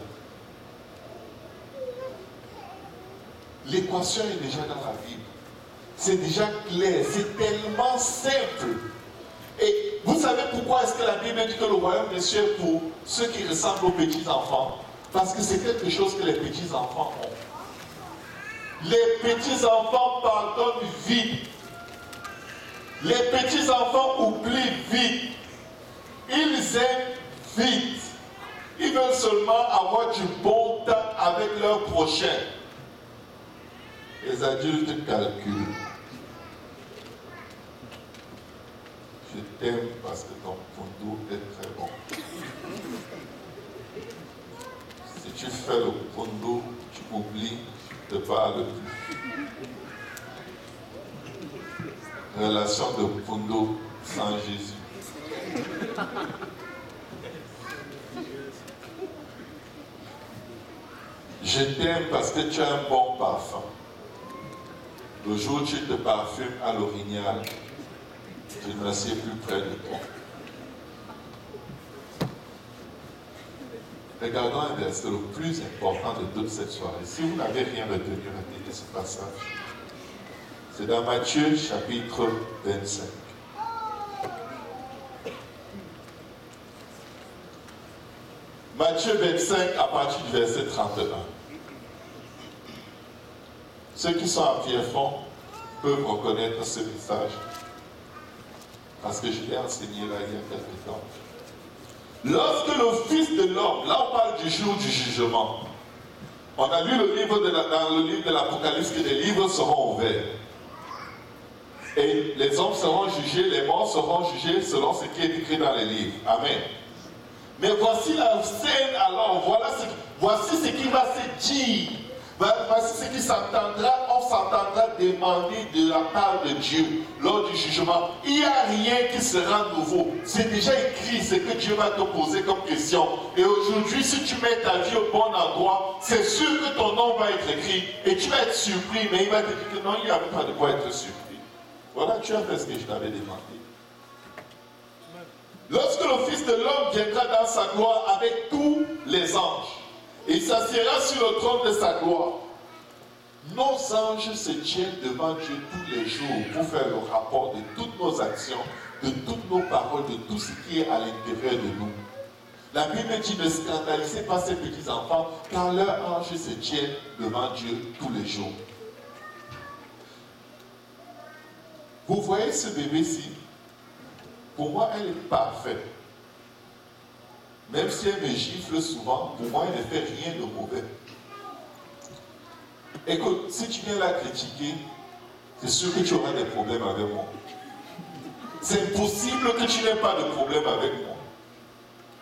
L'équation est déjà dans la Bible. C'est déjà clair, c'est tellement simple. Et vous savez pourquoi est-ce que la Bible dit que le royaume des cieux est pour ceux qui ressemblent aux petits-enfants? Parce que c'est quelque chose que les petits-enfants ont. Les petits-enfants pardonnent vite. Les petits-enfants oublient vite. Ils aiment vite. Ils veulent seulement avoir du bon temps avec leur prochain. Les adultes calculent. Je t'aime parce que ton pondo est très bon. Si tu fais le pondo, tu oublie, ne parle plus. Relation de Pundo sans Jésus. Je t'aime parce que tu as un bon parfum. Le jour où tu te parfumes à l'orignal, je ne m'assieds plus près de toi. Regardons un verset le plus important de toute cette soirée. Si vous n'avez rien retenu, retenez ce passage. C'est dans Matthieu chapitre 25. Matthieu 25 à partir du verset 31. Ceux qui sont à Pierrefonds peuvent reconnaître ce message parce que je l'ai enseigné là il y a quelque temps. Lorsque le Fils de l'homme, là on parle du jour du jugement, on a lu le livre dans le livre de l'Apocalypse que les livres seront ouverts. Et les hommes seront jugés, les morts seront jugés selon ce qui est écrit dans les livres. Amen. Mais voici la scène alors, voici ce qui va se dire. Voici ce qui s'entendra, on s'entendra demander de la part de Dieu lors du jugement. Il n'y a rien qui sera nouveau. C'est déjà écrit ce que Dieu va te poser comme question. Et aujourd'hui, si tu mets ta vie au bon endroit, c'est sûr que ton nom va être écrit. Et tu vas être surpris, mais il va te dire que non, il n'y a pas de quoi être surpris. Voilà, tu as fait ce que je t'avais demandé. Lorsque le Fils de l'homme viendra dans sa gloire avec tous les anges, il s'assiera sur le trône de sa gloire. Nos anges se tiennent devant Dieu tous les jours pour faire le rapport de toutes nos actions, de toutes nos paroles, de tout ce qui est à l'intérieur de nous. La Bible dit ne scandalisez pas ces petits enfants, car leurs anges se tiennent devant Dieu tous les jours. Vous voyez ce bébé-ci? Pour moi, elle est parfaite. Même si elle me gifle souvent, pour moi, elle ne fait rien de mauvais. Écoute, si tu viens la critiquer, c'est sûr que tu auras des problèmes avec moi. C'est possible que tu n'aies pas de problème avec moi.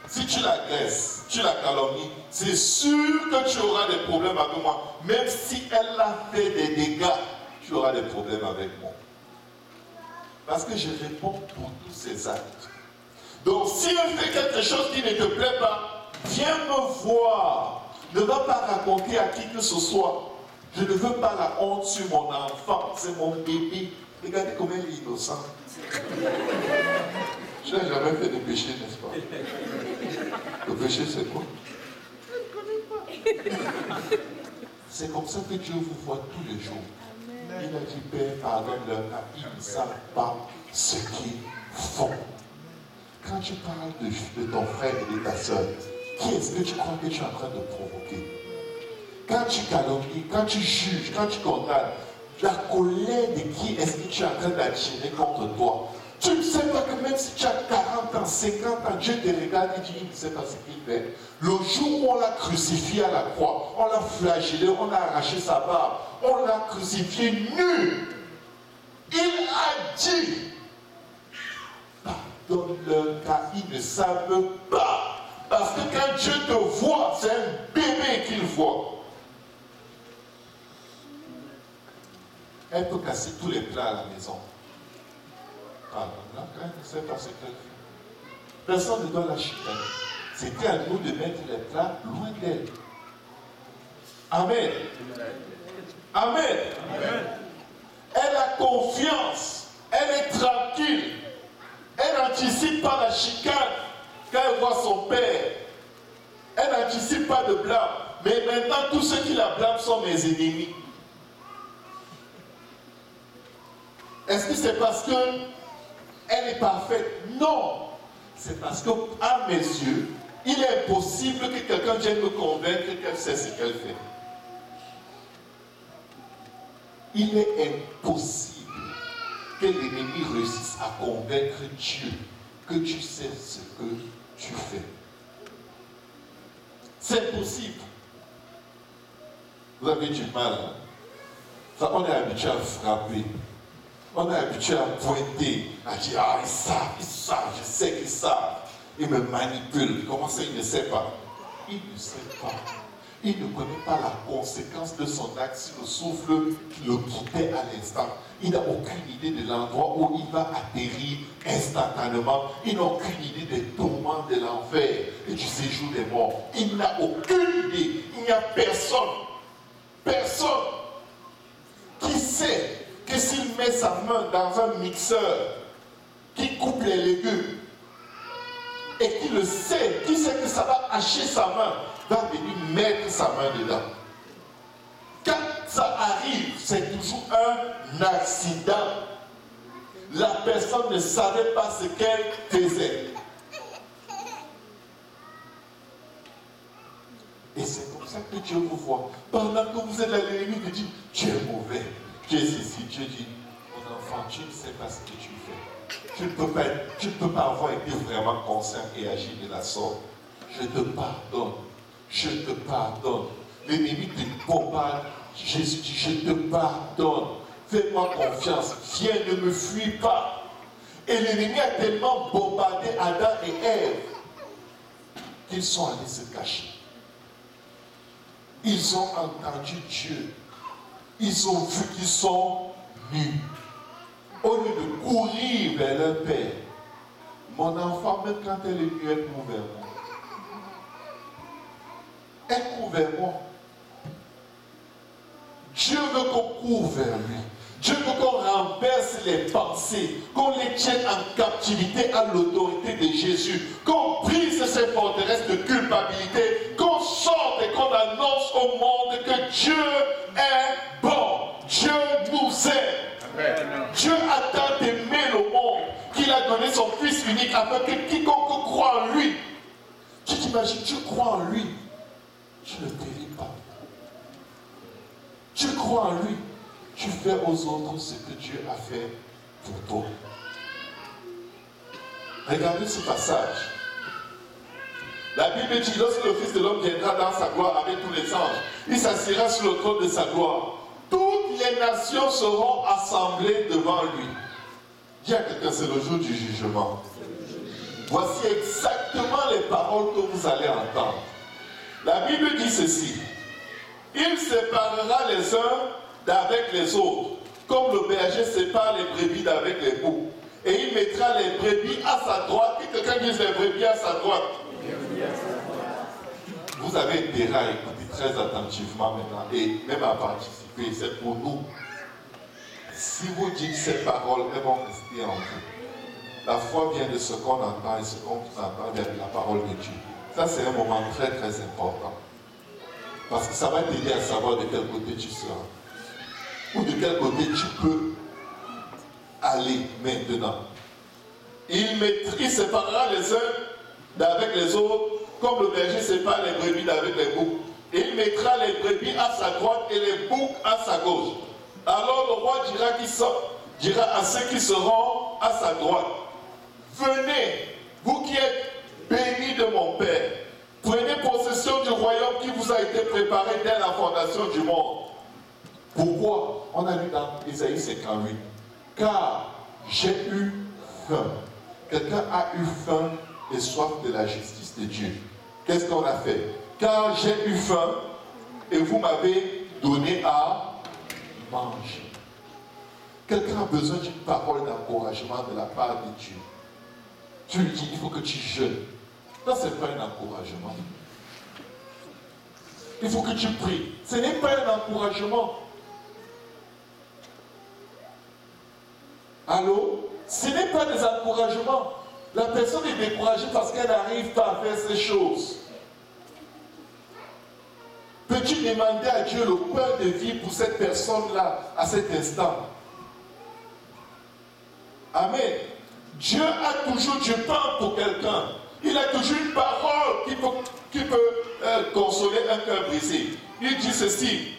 Si tu l'agresses, tu la calomnies, c'est sûr que tu auras des problèmes avec moi. Même si elle a fait des dégâts, tu auras des problèmes avec moi. Parce que je réponds pour tous ces actes. Donc, si elle fait quelque chose qui ne te plaît pas, viens me voir. Ne va pas raconter à qui que ce soit. Je ne veux pas la honte sur mon enfant. C'est mon bébé. Regardez comment elle est innocente. Tu n'as jamais fait de péché, n'est-ce pas? Le péché, c'est quoi? Je ne connais pas. C'est comme ça que Dieu vous voit tous les jours. Il a dit, Père, pardonne-leur, car ils ne savent pas ce qu'ils font. Quand tu parles de ton frère et de ta soeur, qui est-ce que tu crois que tu es en train de provoquer? Quand tu calomnies, quand tu juges, quand tu condamnes, la colère de qui est-ce que tu es en train d'attirer contre toi? Tu ne sais pas que même si tu as 40 ans, 50 ans, Dieu te regarde et dit, il ne sait pas ce qu'il fait. Le jour où on l'a crucifié à la croix, on l'a flagellé, on a arraché sa barbe, on l'a crucifié nu. Il a dit, pardonne-leur car ils ne savent pas. Parce que quand Dieu te voit, c'est un bébé qu'il voit. Elle peut casser tous les plats à la maison. Pardonne-leur car elle ne sait pas ce qu'elle fait. Personne ne doit la chicaner. C'était à nous de mettre les plats loin d'elle. Amen. Amen. Amen. Elle a confiance. Elle est tranquille. Elle n'anticipe pas la chicane quand elle voit son père. Elle n'anticipe pas de blâme. Mais maintenant, tous ceux qui la blâment sont mes ennemis. Est-ce que c'est parce qu'elle est parfaite? Non. C'est parce qu'à mes yeux, il est impossible que quelqu'un vienne me convaincre qu'elle sait ce qu'elle fait. Il est impossible que l'ennemi réussisse à convaincre Dieu que tu sais ce que tu fais. C'est impossible. Vous avez du mal. Hein? Ça, on est habitué à frapper. On est habitué à pointer, à dire, ah, ils savent, je sais qu'ils savent. Ils me manipulent. Comment ça, ils ne savent pas? Ils ne savent pas. il ne connaît pas la conséquence de son acte si le souffle le quittait à l'instant. Il n'a aucune idée de l'endroit où il va atterrir instantanément. Il n'a aucune idée des tourments de l'enfer et du séjour des morts. Il n'a aucune idée. Il n'y a personne qui sait que s'il met sa main dans un mixeur qui coupe les légumes et qui le sait, qui sait que ça va hacher sa main, va venir mettre sa main dedans. Quand ça arrive, c'est toujours un accident. La personne ne savait pas ce qu'elle faisait. Et c'est comme ça que Dieu vous voit. Pendant que vous êtes là, l'ennemi te dit, tu es mauvais, tu es ceci. Dieu dit, mon enfant, tu ne sais pas ce que tu fais. Tu ne peux pas avoir été vraiment conscient et agir de la sorte. Je te pardonne. Je te pardonne. L'ennemi te bombarde. Jésus dit, je te pardonne. Fais-moi confiance. Viens, ne me fuis pas. Et l'ennemi a tellement bombardé Adam et Ève qu'ils sont allés se cacher. Ils ont entendu Dieu. Ils ont vu qu'ils sont nus. Au lieu de courir vers leur père, mon enfant, même quand elle est nue, elle court vers moi. Elle court vers moi. Dieu veut qu'on court vers lui. Dieu veut qu'on renverse les pensées, qu'on les tienne en captivité à l'autorité de Jésus, qu'on brise ces forteresses de culpabilité, qu'on sorte et qu'on annonce au monde que Dieu est bon. Dieu nous aime. Amen. Dieu a tant aimé le monde qu'il a donné son Fils unique afin que quiconque croit en lui. Tu t'imagines, tu crois en lui, tu ne péris pas. Tu crois en lui, tu fais aux autres ce que Dieu a fait pour toi. Regardez ce passage. La Bible dit, lorsque le Fils de l'homme viendra dans sa gloire avec tous les anges, il s'assiera sur le trône de sa gloire. Toutes les nations seront assemblées devant lui. Dis à quelqu'un, c'est le jour du jugement. Voici exactement les paroles que vous allez entendre. La Bible dit ceci. Il séparera les uns d'avec les autres, comme le berger sépare les brebis d'avec les boucs. Et il mettra les brebis à sa droite. Et quelqu'un dise les brebis à sa droite. Vous avez intérêt à écouter très attentivement maintenant et même à participer. C'est pour nous. Si vous dites ces paroles, elles vont rester en vous. La foi vient de ce qu'on entend et ce qu'on entend vient de la parole de Dieu. Ça, c'est un moment très très important. Parce que ça va t'aider à savoir de quel côté tu seras. Ou de quel côté tu peux aller maintenant. Il séparera les uns d'avec les autres, comme le berger sépare les brebis d'avec les boucs. Et il mettra les brebis à sa droite et les boucs à sa gauche. Alors le roi dira à ceux qui seront à sa droite, venez, vous qui êtes bénis de mon Père, prenez possession du royaume qui vous a été préparé dès la fondation du monde. Pourquoi? On a lu dans Isaïe 58. Car j'ai eu faim. Quelqu'un a eu faim et soif de la justice de Dieu. Qu'est-ce qu'on a fait? Car j'ai eu faim et vous m'avez donné à manger. Quelqu'un a besoin d'une parole d'encouragement de la part de Dieu. Tu lui dis, il faut que tu jeûnes. Ça, ce n'est pas un encouragement. Il faut que tu pries. Ce n'est pas un encouragement. Allô? Ce n'est pas des encouragements. La personne est découragée parce qu'elle n'arrive pas à faire ces choses. Peux-tu demander à Dieu le pain de vie pour cette personne-là à cet instant? Amen. Dieu a toujours du pain pour quelqu'un. Il a toujours une parole qui peut consoler un cœur brisé. Il dit ceci.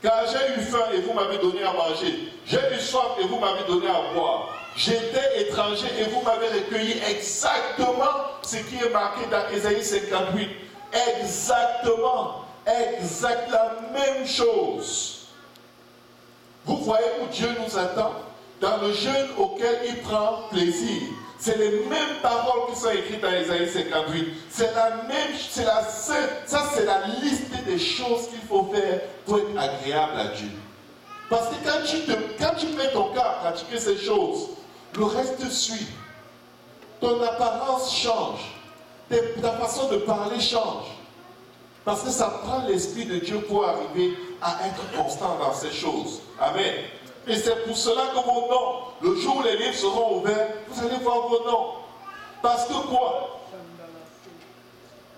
Car j'ai eu faim et vous m'avez donné à manger. J'ai eu soif et vous m'avez donné à boire. J'étais étranger et vous m'avez recueilli. Exactement ce qui est marqué dans Isaïe 58. Exactement. Exact la même chose. Vous voyez où Dieu nous attend? Dans le jeûne auquel il prend plaisir. C'est les mêmes paroles qui sont écrites dans Ésaïe 58. C'est la même, ça c'est la liste des choses qu'il faut faire pour être agréable à Dieu. Parce que quand tu mets ton cœur à pratiquer ces choses, le reste suit. Ton apparence change. Ta façon de parler change. Parce que ça prend l'Esprit de Dieu pour arriver à être constant dans ces choses. Amen. Et c'est pour cela que vos noms, le jour où les livres seront ouverts, vous allez voir vos noms. Parce que quoi?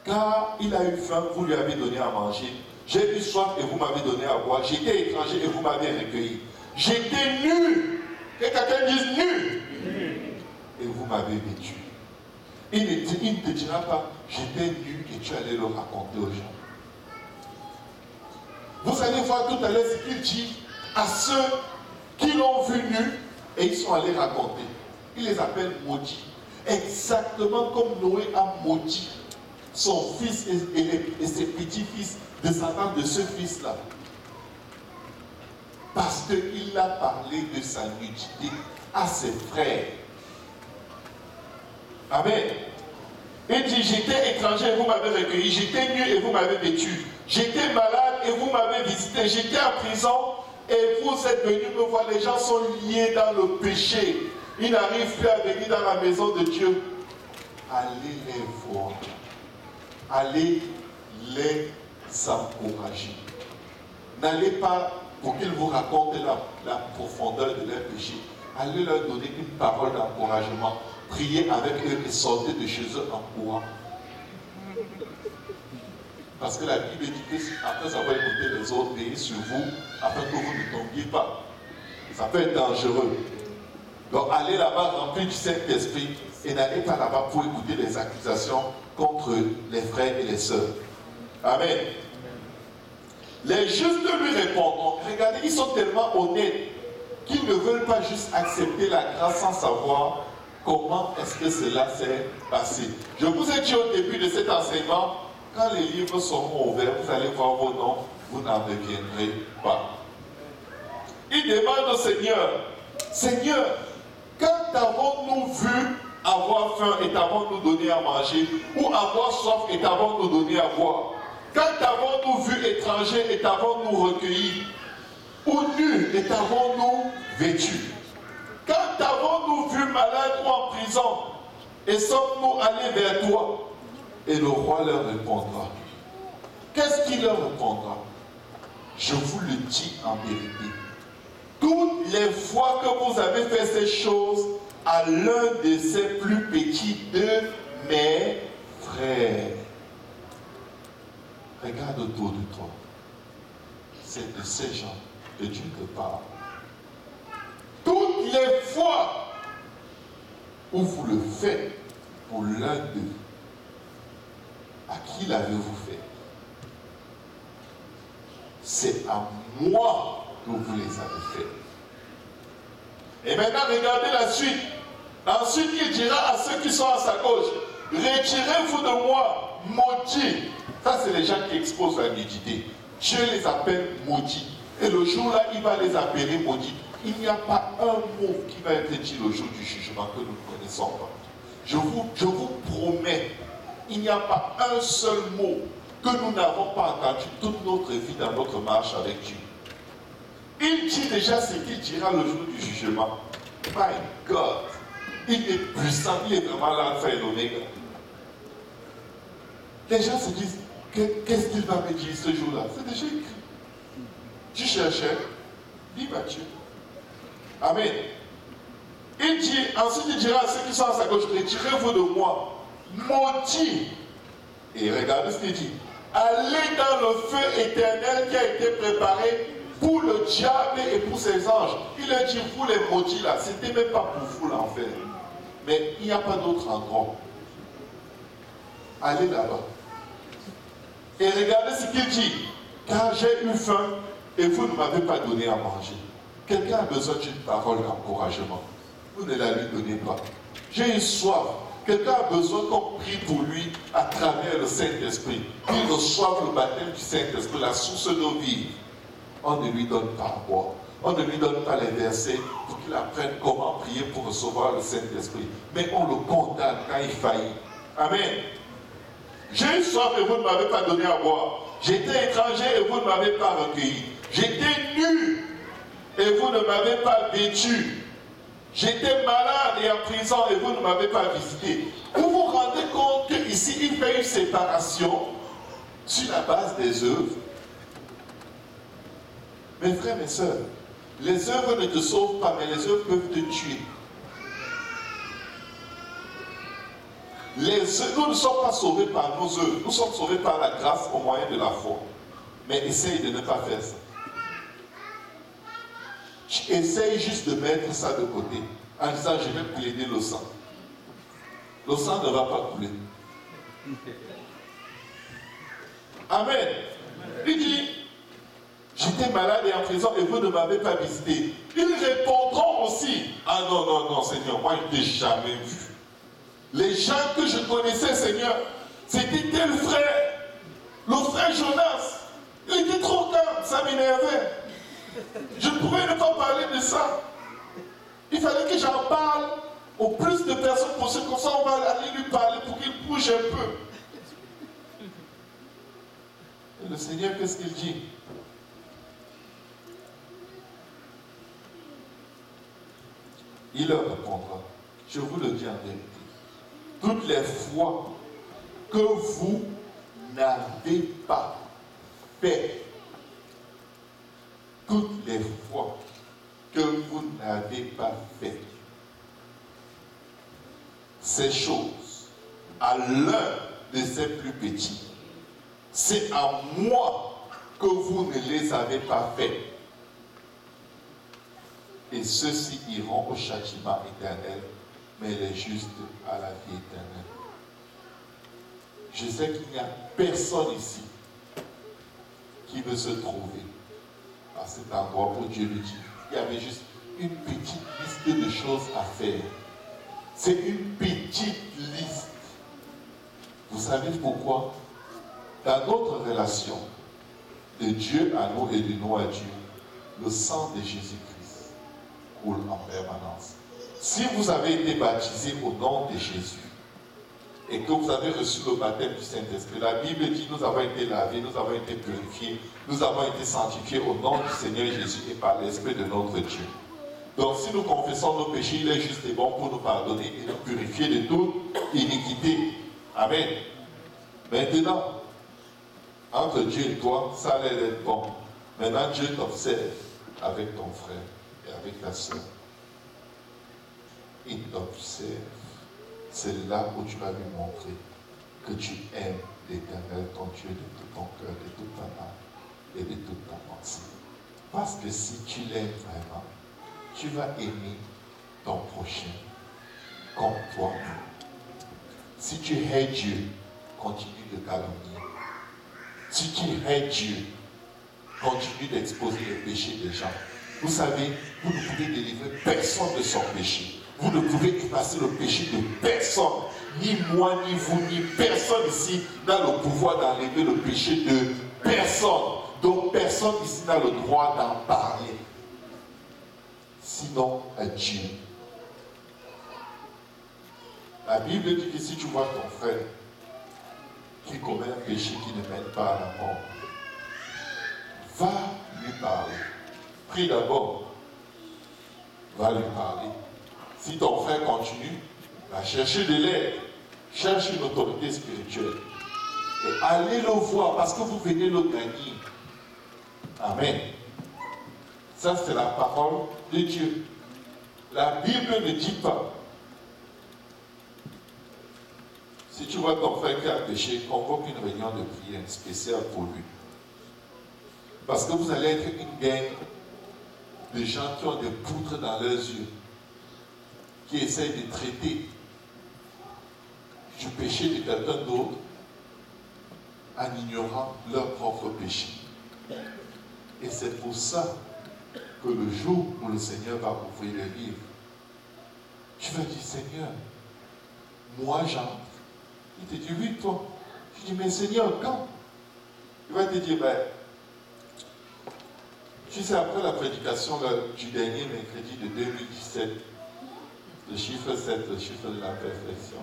Car il a eu faim, vous lui avez donné à manger. J'ai eu soif et vous m'avez donné à boire. J'étais étranger et vous m'avez recueilli. J'étais nu. Que quelqu'un dise nu. Et vous m'avez vêtu. Il ne te dira pas, j'étais nu et tu allais le raconter aux gens. Vous allez voir tout à l'heure ce qu'il dit à ceux qui l'ont vu nu et ils sont allés raconter. Il les appelle maudits. Exactement comme Noé a maudit son fils et ses petits-fils, descendants de ce fils-là. Parce qu'il a parlé de sa nudité à ses frères. Amen. Il dit, j'étais étranger et vous m'avez recueilli. J'étais nu et vous m'avez vêtu. J'étais malade et vous m'avez visité. J'étais en prison et vous êtes venus me voir. Les gens sont liés dans le péché. Ils n'arrivent plus à venir dans la maison de Dieu. Allez les voir. Allez les encourager. N'allez pas pour qu'ils vous racontent la profondeur de leur péché. Allez leur donner une parole d'encouragement. Priez avec eux et sortez de chez eux en courant. Parce que la Bible dit que après avoir écouté les autres, veillez sur vous afin que vous ne tombiez pas. Ça peut être dangereux. Donc allez là-bas remplis du Saint-Esprit et n'allez pas là-bas pour écouter les accusations contre les frères et les sœurs. Amen. Les justes lui répondront. Regardez, ils sont tellement honnêtes qu'ils ne veulent pas juste accepter la grâce sans savoir comment est-ce que cela s'est passé. Je vous ai dit au début de cet enseignement, quand les livres seront ouverts, vous allez voir vos noms, vous n'en reviendrez pas. Il demande au Seigneur, Seigneur, quand avons-nous vu avoir faim et t'avons-nous donné à manger, ou avoir soif et t'avons-nous donné à boire? Quand avons-nous vu étranger et t'avons-nous recueilli, ou nu et t'avons-nous vêtu? Quand avons-nous vu malade ou en prison, et sommes-nous allés vers toi? Et le roi leur répondra. Qu'est-ce qu'il leur répondra? Je vous le dis en vérité. Toutes les fois que vous avez fait ces choses à l'un de ces plus petits de mes frères. Regarde autour de toi. C'est de ces gens que Dieu te parle. Toutes les fois où vous le faites pour l'un d'eux, à qui l'avez-vous fait? C'est à moi que vous les avez fait. Et maintenant, regardez la suite. Ensuite, il dira à ceux qui sont à sa gauche, retirez-vous de moi, maudits. Ça, c'est les gens qui exposent la nudité. Dieu les appelle maudits. Et le jour-là, il va les appeler maudits. Il n'y a pas un mot qui va être dit le jour du jugement que nous ne connaissons pas. Je vous promets, il n'y a pas un seul mot que nous n'avons pas entendu toute notre vie dans notre marche avec Dieu. Il dit déjà ce qu'il dira le jour du jugement. My God, il est puissant, il est vraiment l'alpha et l'oméga. Les gens se disent, qu'est-ce qu'il va me dire ce jour-là? C'est déjà écrit. Tu cherchais, dis Matthieu. Amen. Il dit, ensuite il dira à ceux qui sont à sa gauche, retirez-vous de moi, maudits. Et regardez ce qu'il dit. Allez dans le feu éternel qui a été préparé pour le diable et pour ses anges. Il a dit, vous les maudits là, c'était même pas pour vous l'enfer. Mais il n'y a pas d'autre endroit. Allez là-bas. Et regardez ce qu'il dit. Car j'ai eu faim et vous ne m'avez pas donné à manger. Quelqu'un a besoin d'une parole d'encouragement. Vous ne la lui donnez pas. J'ai eu soif. Quelqu'un a besoin qu'on prie pour lui à travers le Saint-Esprit. Qu'il reçoive le baptême du Saint-Esprit, la source d'eau vive. On ne lui donne pas à boire. On ne lui donne pas les versets pour qu'il apprenne comment prier pour recevoir le Saint-Esprit. Mais on le condamne quand il faillit. Amen. J'ai une soif et vous ne m'avez pas donné à boire. J'étais étranger et vous ne m'avez pas recueilli. J'étais nu et vous ne m'avez pas vêtu. J'étais malade et en prison et vous ne m'avez pas visité. Vous vous rendez compte qu'ici, il fait une séparation sur la base des œuvres. Mes frères, mes sœurs, les œuvres ne te sauvent pas, mais les œuvres peuvent te tuer. Nous ne sommes pas sauvés par nos œuvres, nous sommes sauvés par la grâce au moyen de la foi. Mais essaye de ne pas faire ça. Tu essayes juste de mettre ça de côté en disant je vais plaider le sang. Le sang ne va pas couler. Amen. Il dit, j'étais malade et en prison et vous ne m'avez pas visité. Ils répondront aussi, ah non, non, non, Seigneur, moi je ne t'ai jamais vu. Les gens que je connaissais, Seigneur, c'était tel frère, le frère Jonas. Il était trop calme, ça m'énervait. Je ne pouvais ne pas parler de ça. Il fallait que j'en parle au plus de personnes possible, comme ça on va aller lui parler pour qu'il bouge un peu. Et le Seigneur, qu'est-ce qu'il dit? Il leur répondra, je vous le dis en vérité, toutes les fois que vous n'avez pas fait, toutes les fois que vous n'avez pas fait ces choses à l'un de ces plus petits, c'est à moi que vous ne les avez pas fait. Et ceux-ci iront au châtiment éternel, mais les justes à la vie éternelle. Je sais qu'il n'y a personne ici qui veut se trouver à cet endroit où Dieu lui dit, il y avait juste une petite liste de choses à faire. C'est une petite liste. Vous savez pourquoi? Dans notre relation de Dieu à nous et de nous à Dieu, le sang de Jésus-Christ coule en permanence. Si vous avez été baptisé au nom de Jésus et que vous avez reçu le baptême du Saint-Esprit, la Bible dit nous avons été lavés, nous avons été purifiés, nous avons été sanctifiés au nom du Seigneur Jésus et par l'Esprit de notre Dieu. Donc si nous confessons nos péchés, il est juste et bon pour nous pardonner et nous purifier de toute iniquité. Amen. Maintenant, entre Dieu et toi, ça allait être bon. Maintenant, Dieu t'observe avec ton frère et avec ta soeur. Il t'observe. C'est là où tu vas lui montrer que tu aimes l'Éternel, ton Dieu, de tout ton cœur, de toute ta âme et de toute ta pensée. Parce que si tu l'aimes vraiment, tu vas aimer ton prochain comme toi. Si tu hais Dieu, continue de calomnier. Si tu hais Dieu, continue d'exposer les péchés des gens. Vous savez, vous ne pouvez délivrer personne de son péché. Vous ne pouvez effacer le péché de personne. Ni moi, ni vous, ni personne ici n'a le pouvoir d'enlever le péché de personne. Donc personne ici n'a le droit d'en parler. Sinon à Dieu. La Bible dit que si tu vois ton frère qui commet un péché qui ne mène pas à la mort, va lui parler. Prie d'abord. Va lui parler. Si ton frère continue, va chercher de l'aide. Cherche une autorité spirituelle. Et allez le voir parce que vous venez le gagner. Amen. Ça, c'est la parole de Dieu. La Bible ne dit pas. Si tu vois ton frère qui a péché, convoque une réunion de prière spéciale pour lui. Parce que vous allez être une gang de gens qui ont des poutres dans leurs yeux, qui essayent de traiter du péché de quelqu'un d'autre en ignorant leur propre péché. Et c'est pour ça que le jour où le Seigneur va ouvrir les livres, tu vas dire, Seigneur, moi j'entre. Il te dit, oui, toi. Tu dis, mais Seigneur, quand? Il va te dire, ben, Tu sais, après la prédication du dernier mercredi de 2017, le chiffre 7, le chiffre de la perfection,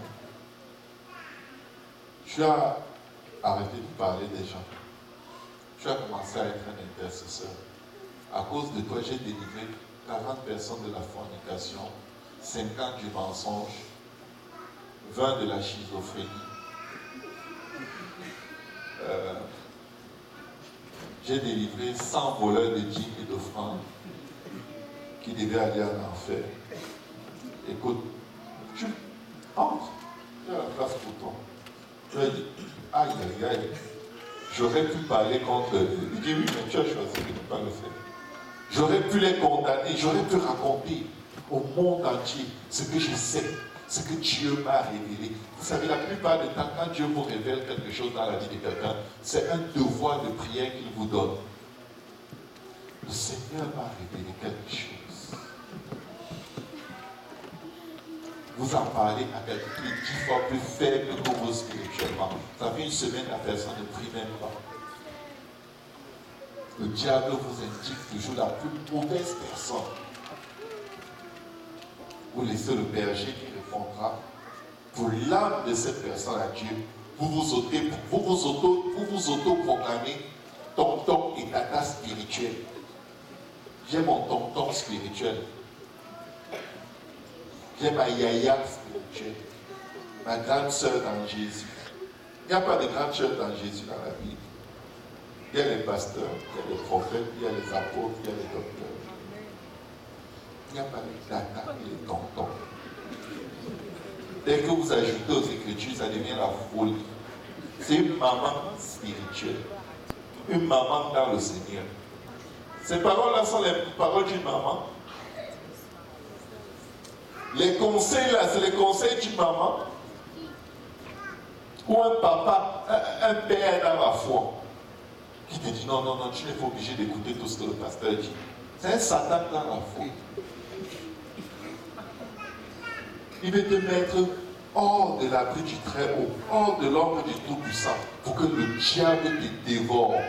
tu as arrêté de parler des gens. Tu as commencé à être un intercesseur. À cause de toi, j'ai délivré 40 personnes de la fornication, 50 du mensonge, 20 de la schizophrénie. J'ai délivré 100 voleurs de dîmes et d'offrandes qui devaient aller en enfer. Écoute, tu entres, tu as la place pour toi. Tu as dit, aïe, aïe, aïe, j'aurais pu parler contre eux. Il dit, oui, mais tu as choisi de ne pas le faire. J'aurais pu les condamner, j'aurais pu raconter au monde entier ce que je sais, ce que Dieu m'a révélé. Vous savez, la plupart du temps, quand Dieu vous révèle quelque chose dans la vie de quelqu'un, c'est un devoir de prière qu'il vous donne. Le Seigneur m'a révélé quelque chose. Vous en parlez à quelqu'un qui est 10 fois plus faible que vous spirituellement. Ça fait une semaine, la personne ne prie même pas. Le diable vous indique toujours la plus mauvaise personne. Vous laissez le berger qui répondra pour l'âme de cette personne à Dieu. Vous vous auto-proclamez tonton et tata spirituel. J'ai mon tonton spirituel. J'ai ma yaya spirituelle. Ma grande sœur dans Jésus. Il n'y a pas de grande sœur dans Jésus dans la Bible. Il y a les pasteurs, il y a les prophètes, il y a les apôtres, il y a les docteurs. Il n'y a pas les tata et les tontons. Dès que vous ajoutez aux Écritures, ça devient la folie. C'est une maman spirituelle. Une maman dans le Seigneur. Ces paroles-là sont les paroles d'une maman. Les conseils-là, c'est les conseils d'une maman. Ou un papa, un père dans la foi, qui te dit non, non, non, tu n'es pas obligé d'écouter tout ce que le pasteur dit. C'est un Satan dans la foi. Il veut te mettre hors de l'abri du Très-Haut, hors de l'ombre du Tout-Puissant, pour que le diable te dévore.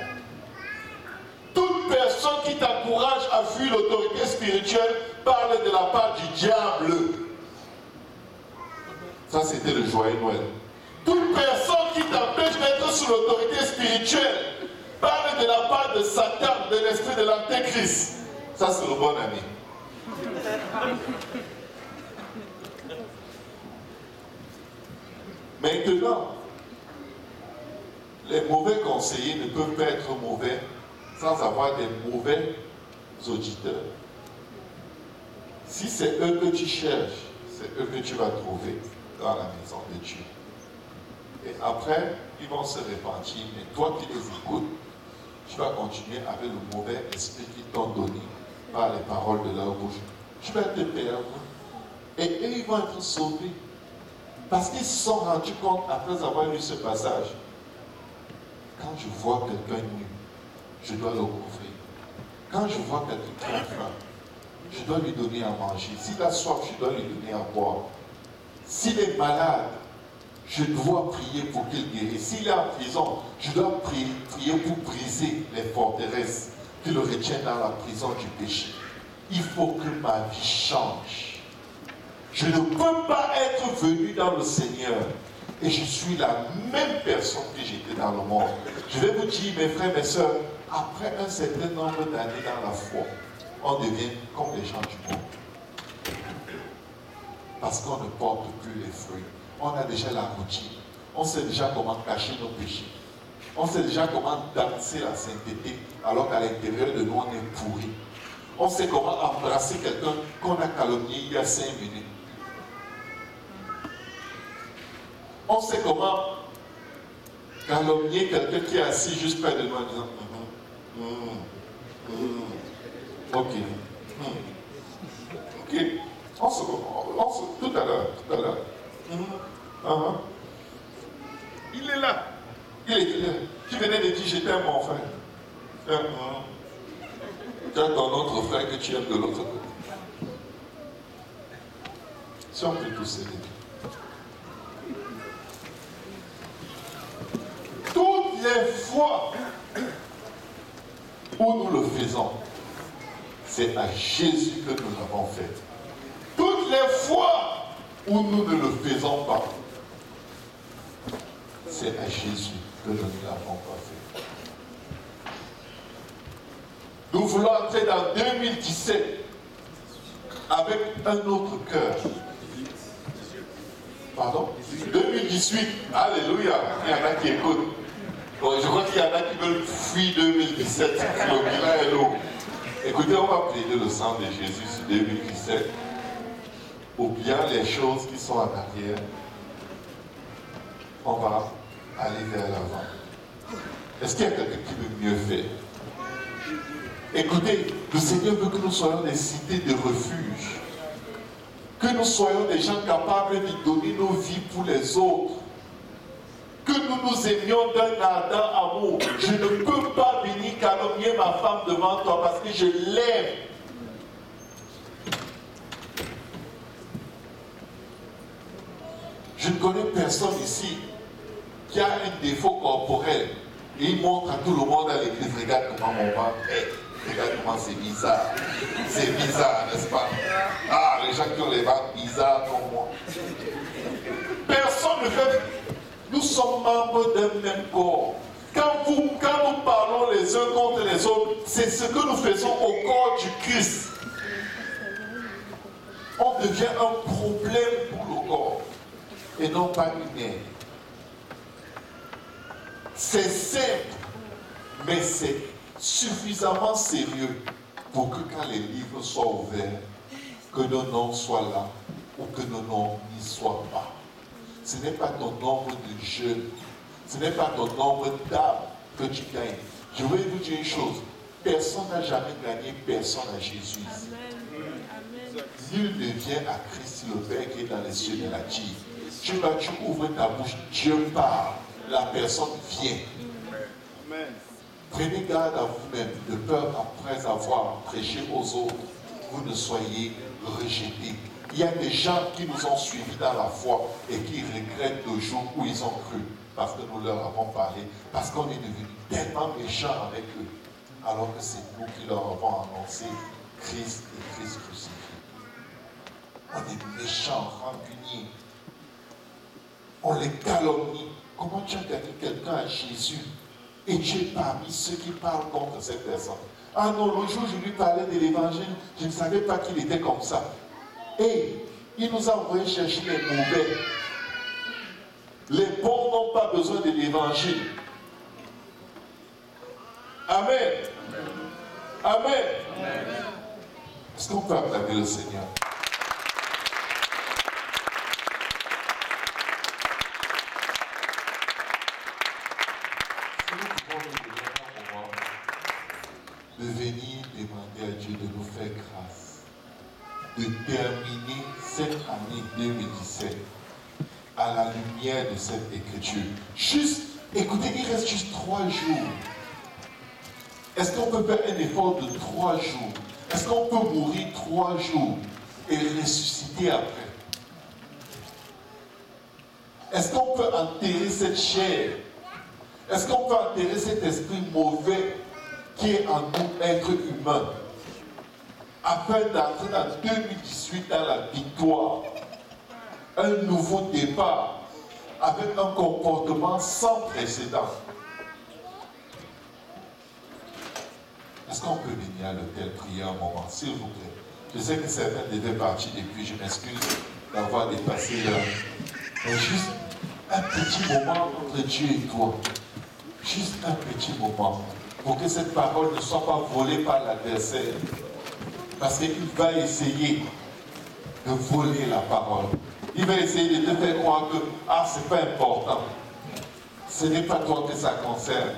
Toute personne qui t'encourage à fuir l'autorité spirituelle parle de la part du diable. Ça, c'était le joyeux Noël. Toute personne qui t'empêche d'être sous l'autorité spirituelle parle de la part de Satan, de l'esprit de l'Antéchrist. Ça, c'est le bon ami. Maintenant, les mauvais conseillers ne peuvent pas être mauvais sans avoir des mauvais auditeurs. Si c'est eux que tu cherches, c'est eux que tu vas trouver dans la maison de Dieu. Et après, ils vont se repentir, mais toi qui les écoutes, tu vas continuer avec le mauvais esprit qu'ils t'ont donné par les paroles de leur bouche. Tu vas te perdre. Et eux, ils vont être sauvés. Parce qu'ils se sont rendus compte, après avoir lu ce passage, quand je vois quelqu'un nu, je dois le couvrir. Quand je vois quelqu'un qui a faim, je dois lui donner à manger. S'il a soif, je dois lui donner à boire. S'il est malade, je dois prier pour qu'il guérisse. S'il est en prison, je dois prier pour briser les forteresses qui le retiennent dans la prison du péché. Il faut que ma vie change. Je ne peux pas être venu dans le Seigneur et je suis la même personne que j'étais dans le monde. Je vais vous dire, mes frères, mes sœurs, après un certain nombre d'années dans la foi, on devient comme les gens du monde. Parce qu'on ne porte plus les fruits. On a déjà la routine. On sait déjà comment cacher nos péchés. On sait déjà comment danser la sainteté alors qu'à l'intérieur de nous, on est pourri. On sait comment embrasser quelqu'un qu'on a calomnié il y a 5 minutes. On sait comment calomnier quelqu'un qui est assis juste près de nous en disant ok. Ok. Tout à l'heure. Il est là. Il est là. Tu venais de dire je t'aime mon frère. Tu as ton autre frère que tu aimes de l'autre côté. Si on peut tous s'aider. Toutes les fois où nous le faisons, c'est à Jésus que nous l'avons fait. Toutes les fois où nous ne le faisons pas, c'est à Jésus que nous ne l'avons pas fait. Nous voulons entrer dans 2017 avec un autre cœur. Pardon? 2018. Alléluia. Il y en a qui écoutent. Bon, je crois qu'il y en a qui veulent fuir 2017. Le bilan est lourd. Écoutez, on va plaider le sang de Jésus sur 2017. Oubliant les choses qui sont en arrière, on va aller vers l'avant. Est-ce qu'il y a quelqu'un qui veut mieux faire? Écoutez, le Seigneur veut que nous soyons des cités de refuge. Que nous soyons des gens capables de donner nos vies pour les autres. Que nous nous aimions d'un ardent amour. Je ne peux pas venir calomnier ma femme devant toi parce que je l'aime. Je ne connais personne ici qui a un défaut corporel et il montre à tout le monde à l'église, regarde comment mon ventre est. Regarde comment c'est bizarre. C'est bizarre, n'est-ce pas? Ah, les gens qui ont les ventres bizarres comme moi. Personne ne fait. Nous sommes membres d'un même corps. Quand nous parlons les uns contre les autres, c'est ce que nous faisons au corps du Christ. On devient un problème pour le corps et non pas une aide. C'est simple, mais c'est suffisamment sérieux pour que quand les livres soient ouverts, que nos noms soient là ou que nos noms n'y soient pas. Ce n'est pas ton nombre de jeunes, ce n'est pas ton nombre d'âmes que tu gagnes. Je vais vous dire une chose, personne n'a jamais gagné personne à Jésus ici. Nul ne vient à Christ le Père qui est dans les cieux de la vie. Tu ouvres ta bouche, Dieu parle, la personne vient. Prenez garde à vous-même, de peur après avoir prêché aux autres, vous ne soyez rejetés. Il y a des gens qui nous ont suivis dans la foi et qui regrettent le jour où ils ont cru, parce que nous leur avons parlé, parce qu'on est devenu tellement méchants avec eux, alors que c'est nous qui leur avons annoncé Christ et Christ crucifié. On est méchants, rancuniers. On les calomnie. Comment tu as gagné quelqu'un à Jésus et tu es parmi ceux qui parlent contre cette personne? Ah non, le jour où je lui parlais de l'évangile, je ne savais pas qu'il était comme ça. Et il nous a envoyé chercher les mauvais. Les bons n'ont pas besoin de l'évangile. Amen. Amen. Est-ce qu'on peut acclamer le Seigneur? De venir demander à Dieu de nous faire grâce, de terminer cette année 2017 à la lumière de cette écriture. Juste, écoutez, il reste juste 3 jours. Est-ce qu'on peut faire un effort de 3 jours? Est-ce qu'on peut mourir 3 jours et ressusciter après? Est-ce qu'on peut enterrer cette chair? Est-ce qu'on peut enterrer cet esprit mauvais qui est en nous, être humain, afin d'entrer dans 2018 dans la victoire, un nouveau départ, avec un comportement sans précédent? Est-ce qu'on peut venir à l'hôtel prier un moment, s'il vous plaît? Je sais que certains devaient partir depuis, je m'excuse d'avoir dépassé l'heure. Mais juste un petit moment entre Dieu et toi. Juste un petit moment. Pour que cette parole ne soit pas volée par l'adversaire. Parce qu'il va essayer de voler la parole. Il va essayer de te faire croire que c'est pas important. Ce n'est pas toi que ça concerne.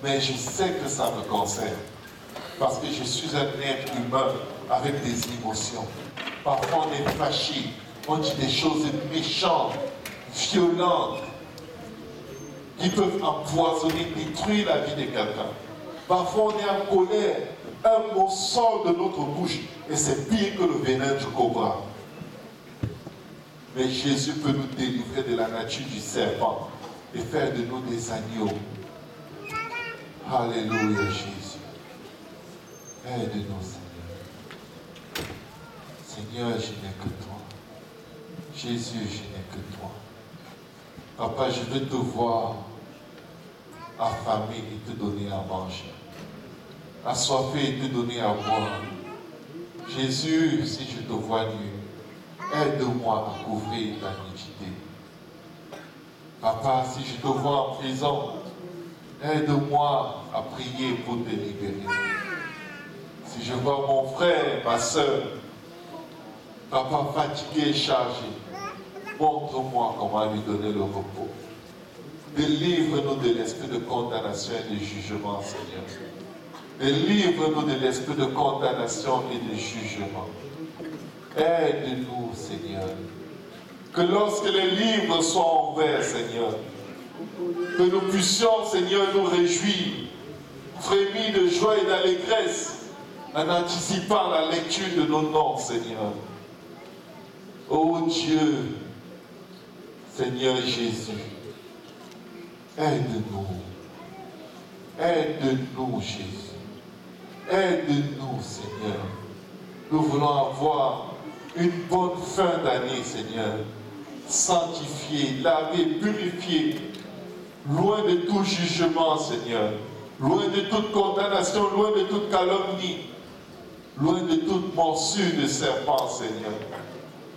Mais je sais que ça me concerne. Parce que je suis un être humain avec des émotions. Parfois on est fâché. On dit des choses méchantes, violentes, qui peuvent empoisonner, détruire la vie de quelqu'un. Parfois on est en colère, un mot sort de notre bouche et c'est pire que le venin du cobra. Mais Jésus peut nous délivrer de la nature du serpent et faire de nous des agneaux. Alléluia Jésus. Aide-nous, Seigneur. Seigneur, je n'ai que toi. Jésus, je n'ai que toi. Papa, je veux te voir affamé et te donner à manger. Assoiffé et te donner à boire. Jésus, si je te vois nu, aide-moi à couvrir ta nudité. Papa, si je te vois en prison, aide-moi à prier pour te libérer. Si je vois mon frère, ma soeur, papa fatigué et chargé, montre-moi comment lui donner le repos. Délivre-nous de l'esprit de condamnation et de jugement, Seigneur. Délivre-nous de l'esprit de condamnation et de jugement. Aide-nous, Seigneur. Que lorsque les livres soient ouverts, Seigneur, que nous puissions, Seigneur, nous réjouir, frémir de joie et d'allégresse en anticipant la lecture de nos noms, Seigneur. Ô Dieu, Seigneur Jésus, aide-nous. Aide-nous, Jésus. Aide-nous, Seigneur. Nous voulons avoir une bonne fin d'année, Seigneur. Sanctifiée, lavée, purifiée. Loin de tout jugement, Seigneur. Loin de toute condamnation, loin de toute calomnie. Loin de toute morsure de serpent, Seigneur.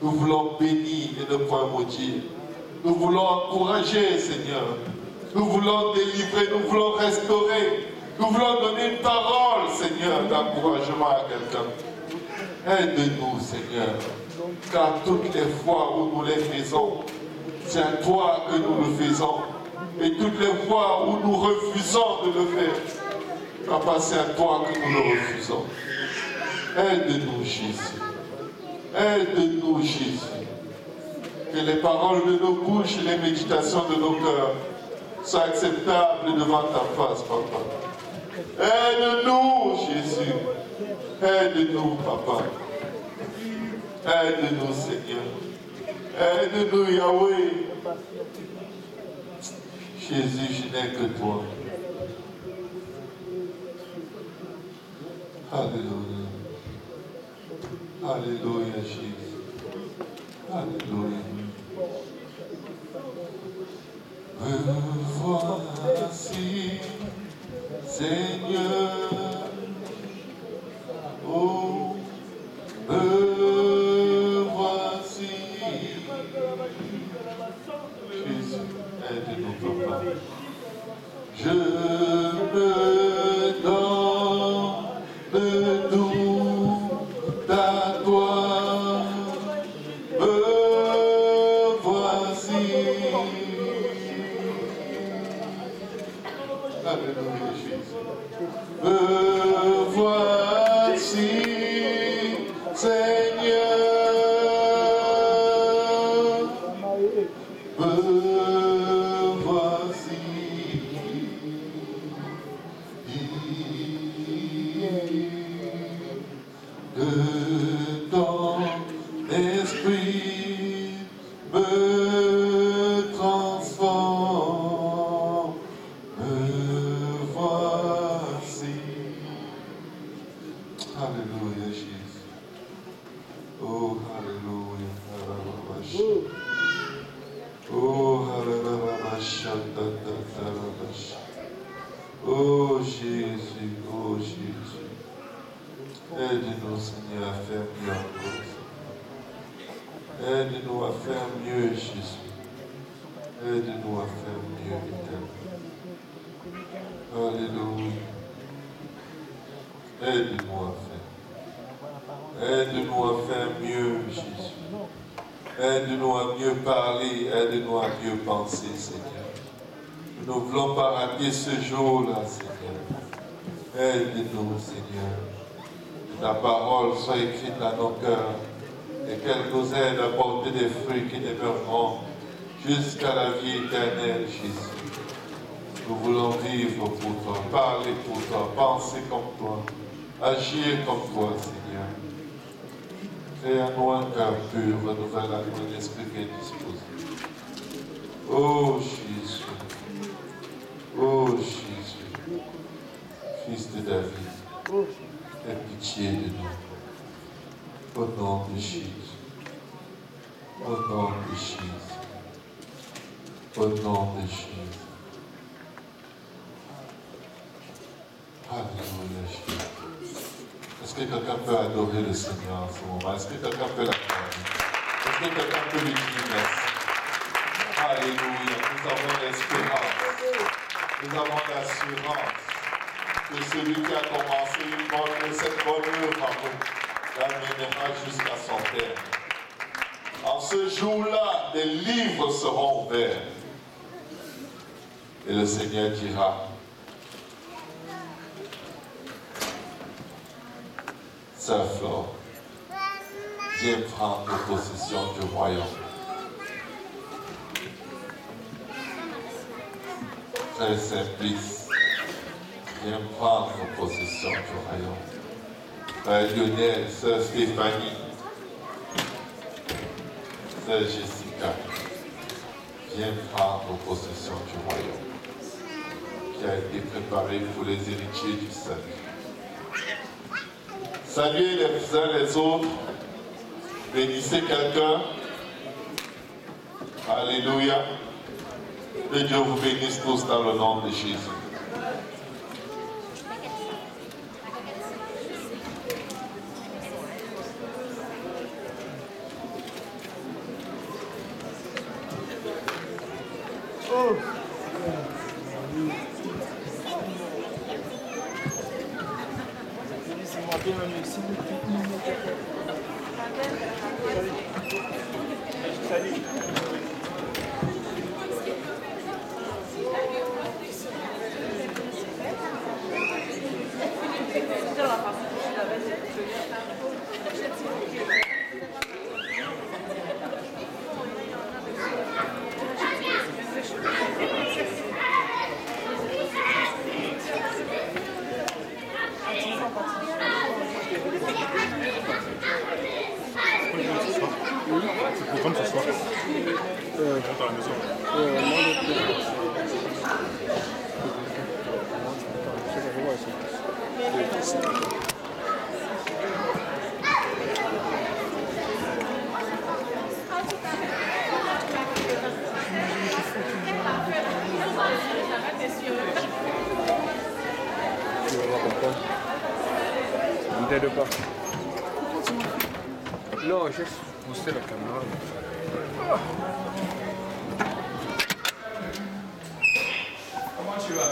Nous voulons bénir et ne point maudire. Nous voulons encourager, Seigneur. Nous voulons délivrer, nous voulons restaurer. Nous voulons donner une parole, Seigneur, d'encouragement à quelqu'un. Aide-nous, Seigneur. Car toutes les fois où nous les faisons, c'est à toi que nous le faisons. Et toutes les fois où nous refusons de le faire, Papa, c'est à toi que nous le refusons. Aide-nous, Jésus. Aide-nous, Jésus. Que les paroles de nos bouches et les méditations de nos cœurs soient acceptables devant ta face, Papa. Aide-nous, Jésus. Aide-nous, Papa. Aide-nous, Seigneur. Aide-nous, Yahweh. Jésus, je n'ai que toi. Alléluia. Alléluia, Jésus. Alléluia. Me voici, Seigneur. Oh, me voici. Jésus, aide-nous, Papa. Je me donne tout à toi. Me voici. Alléluia, Jésus. Me voici, Seigneur. Me voici. De ton esprit me transforme. Me voici. Alléluia, Jésus. Oh, alléluia. Oh, oh, Jésus, oh, Jésus. Aide-nous, Seigneur, à faire mieux encore. Aide-nous à faire mieux, Jésus. Aide-nous à faire mieux, Éternel. Alléluia. Aide-nous à faire. Aide-nous à faire mieux, Jésus. Aide-nous à mieux parler. Aide-nous à mieux penser, Seigneur. Nous ne voulons pas rater ce jour-là, Seigneur. Aide-nous, Seigneur. Que ta parole soit écrite dans nos cœurs et qu'elle nous aide à porter des fruits qui demeureront jusqu'à la vie éternelle, Jésus. Nous voulons vivre pour toi, parler pour toi, penser comme toi, agir comme toi, Seigneur. Crée en nous un cœur pur, renouvelle à nous un esprit qui est disposé. Oh Jésus, oh Jésus, Fils de David, Aie pitié de nous. Au nom de Jésus. Au nom de Jésus. Au nom de Jésus. Alléluia, Jésus. Est-ce que quelqu'un peut adorer le Seigneur en ce moment? Est-ce que quelqu'un peut l'acclamer? Est-ce que quelqu'un peut lui dire merci? Alléluia. Nous avons l'espérance. Nous avons l'assurance que celui qui a commencé cette bonne œuvre en nous l'amènera jusqu'à son terme. En ce jour-là, des livres seront ouverts. Et le Seigneur dira, Sœur Flore, viens prendre possession du royaume. Frère Simplice, viens prendre possession du royaume. Frère Lionel, Sœur Stéphanie, Sœur Jessica, viens prendre possession du royaume qui a été préparé pour les héritiers du salut. Saluez les uns les autres, bénissez quelqu'un. Alléluia. Que Dieu vous bénisse tous dans le nom de Jésus. Comme ce soir. Dans la maison. On t'aide pas. Non, juste pousser la caméra. Comment tu vas?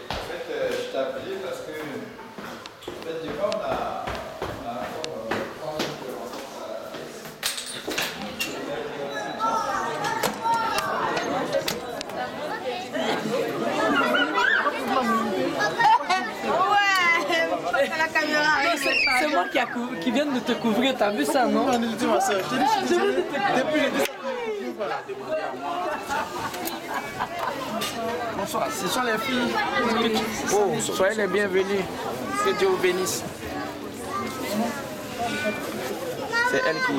En fait, je t'ai appelé parce que, en fait, des fois, on a c'est moi qui viens de te couvrir, t'as vu ça, non? Bonsoir, ce sont les filles. Oh, soyez les bienvenus. Que Dieu vous bénisse. C'est elle qui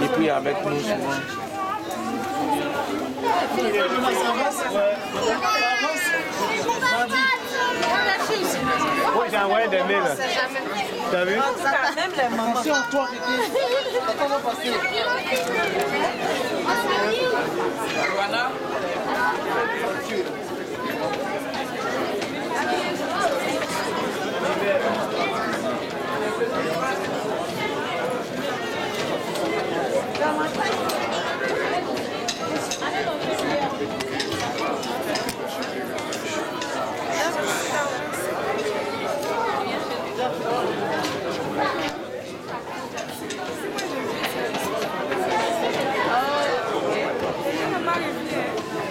prie avec nous souvent. Oui, j'ai envoyé des mails. T'as vu? Même les mamans. Si on toi, comment passer? Voilà.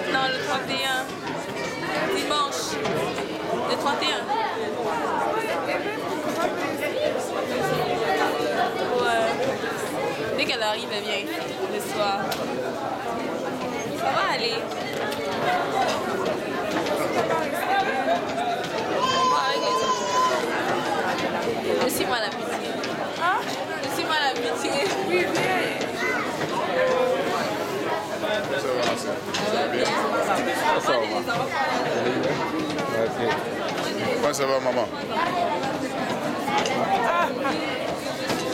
Non, le 31. Dimanche. Le 31. Ouais. Dès qu'elle arrive, elle vient le soir. Ça va aller. On va avec les autres. Je suis mal habituée. Hein? Je suis mal habituée. Oui, viens. Ça va bien. Ça va. Comment ça va, maman?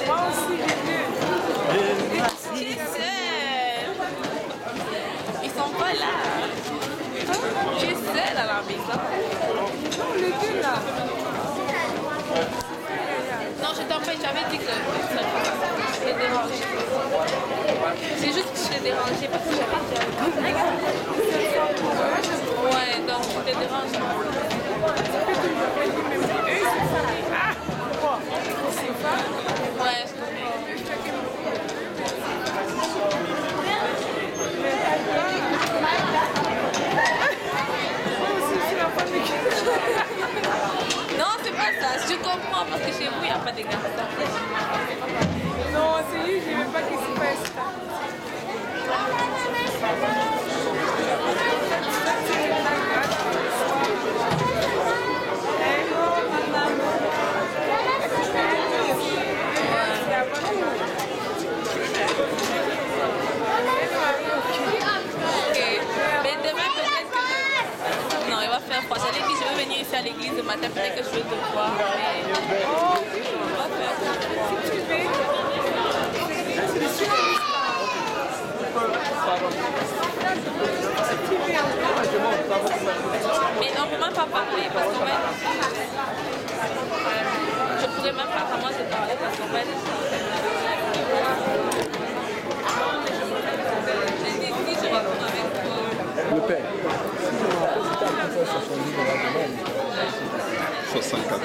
Moi aussi, qui seul? Ils sont pas là. Tu es seul à la maison. Non, les deux là. Non, je t'empêche, j'avais dit que je t'ai dérangé. C'est juste que je t'ai dérangé parce que j'avais dit. Ouais, donc je t'ai dérangé. Ouais, je Non, c'est pas ça. Je comprends parce que chez vous, il n'y a pas de garçons. Non, c'est lui, je ne veux pas qu'il se passe ça. À l'église le matin, peut-être que je vais te voir. Mais... Oh, on va faire. Si tu veux. Mais on ne peut même pas parler parce qu'on va... Je ne pourrais même pas vraiment te parler parce qu'on va être... J'ai dit, si je réponds avec toi... Le père. 74.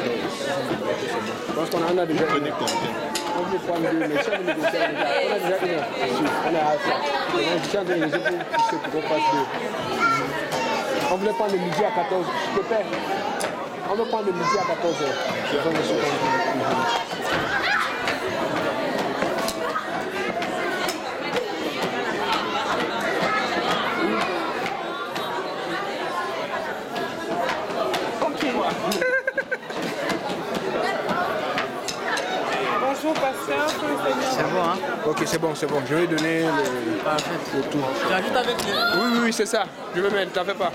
Je pense qu'on en a déjà. Prenez combien? On veut prendre deux, mais si on veut négocier, on a déjà une heure. On a à faire. On est en train de négocier pour qu'on fasse deux. On voulait prendre le midi à 14. Je te paie. On veut prendre le midi à 14h. Bonjour, pasteur. C'est bon, hein? Ok, c'est bon, c'est bon. Je vais donner le tout. Tu ajoutes avec le... Oui, oui, c'est ça. Je vais mettre, t'en fais pas.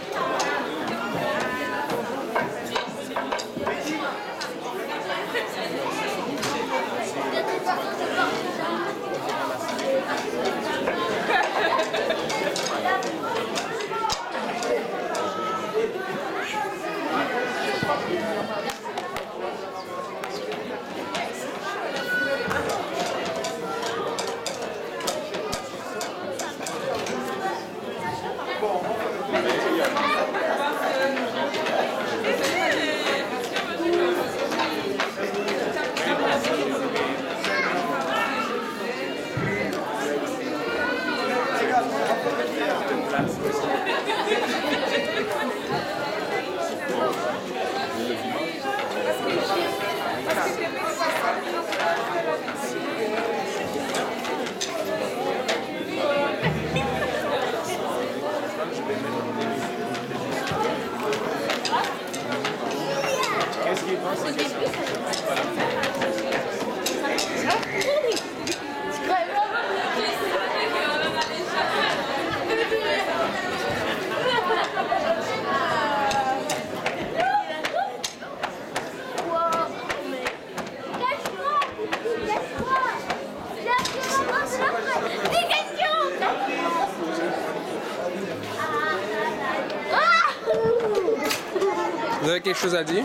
Vous avez quelque chose à dire?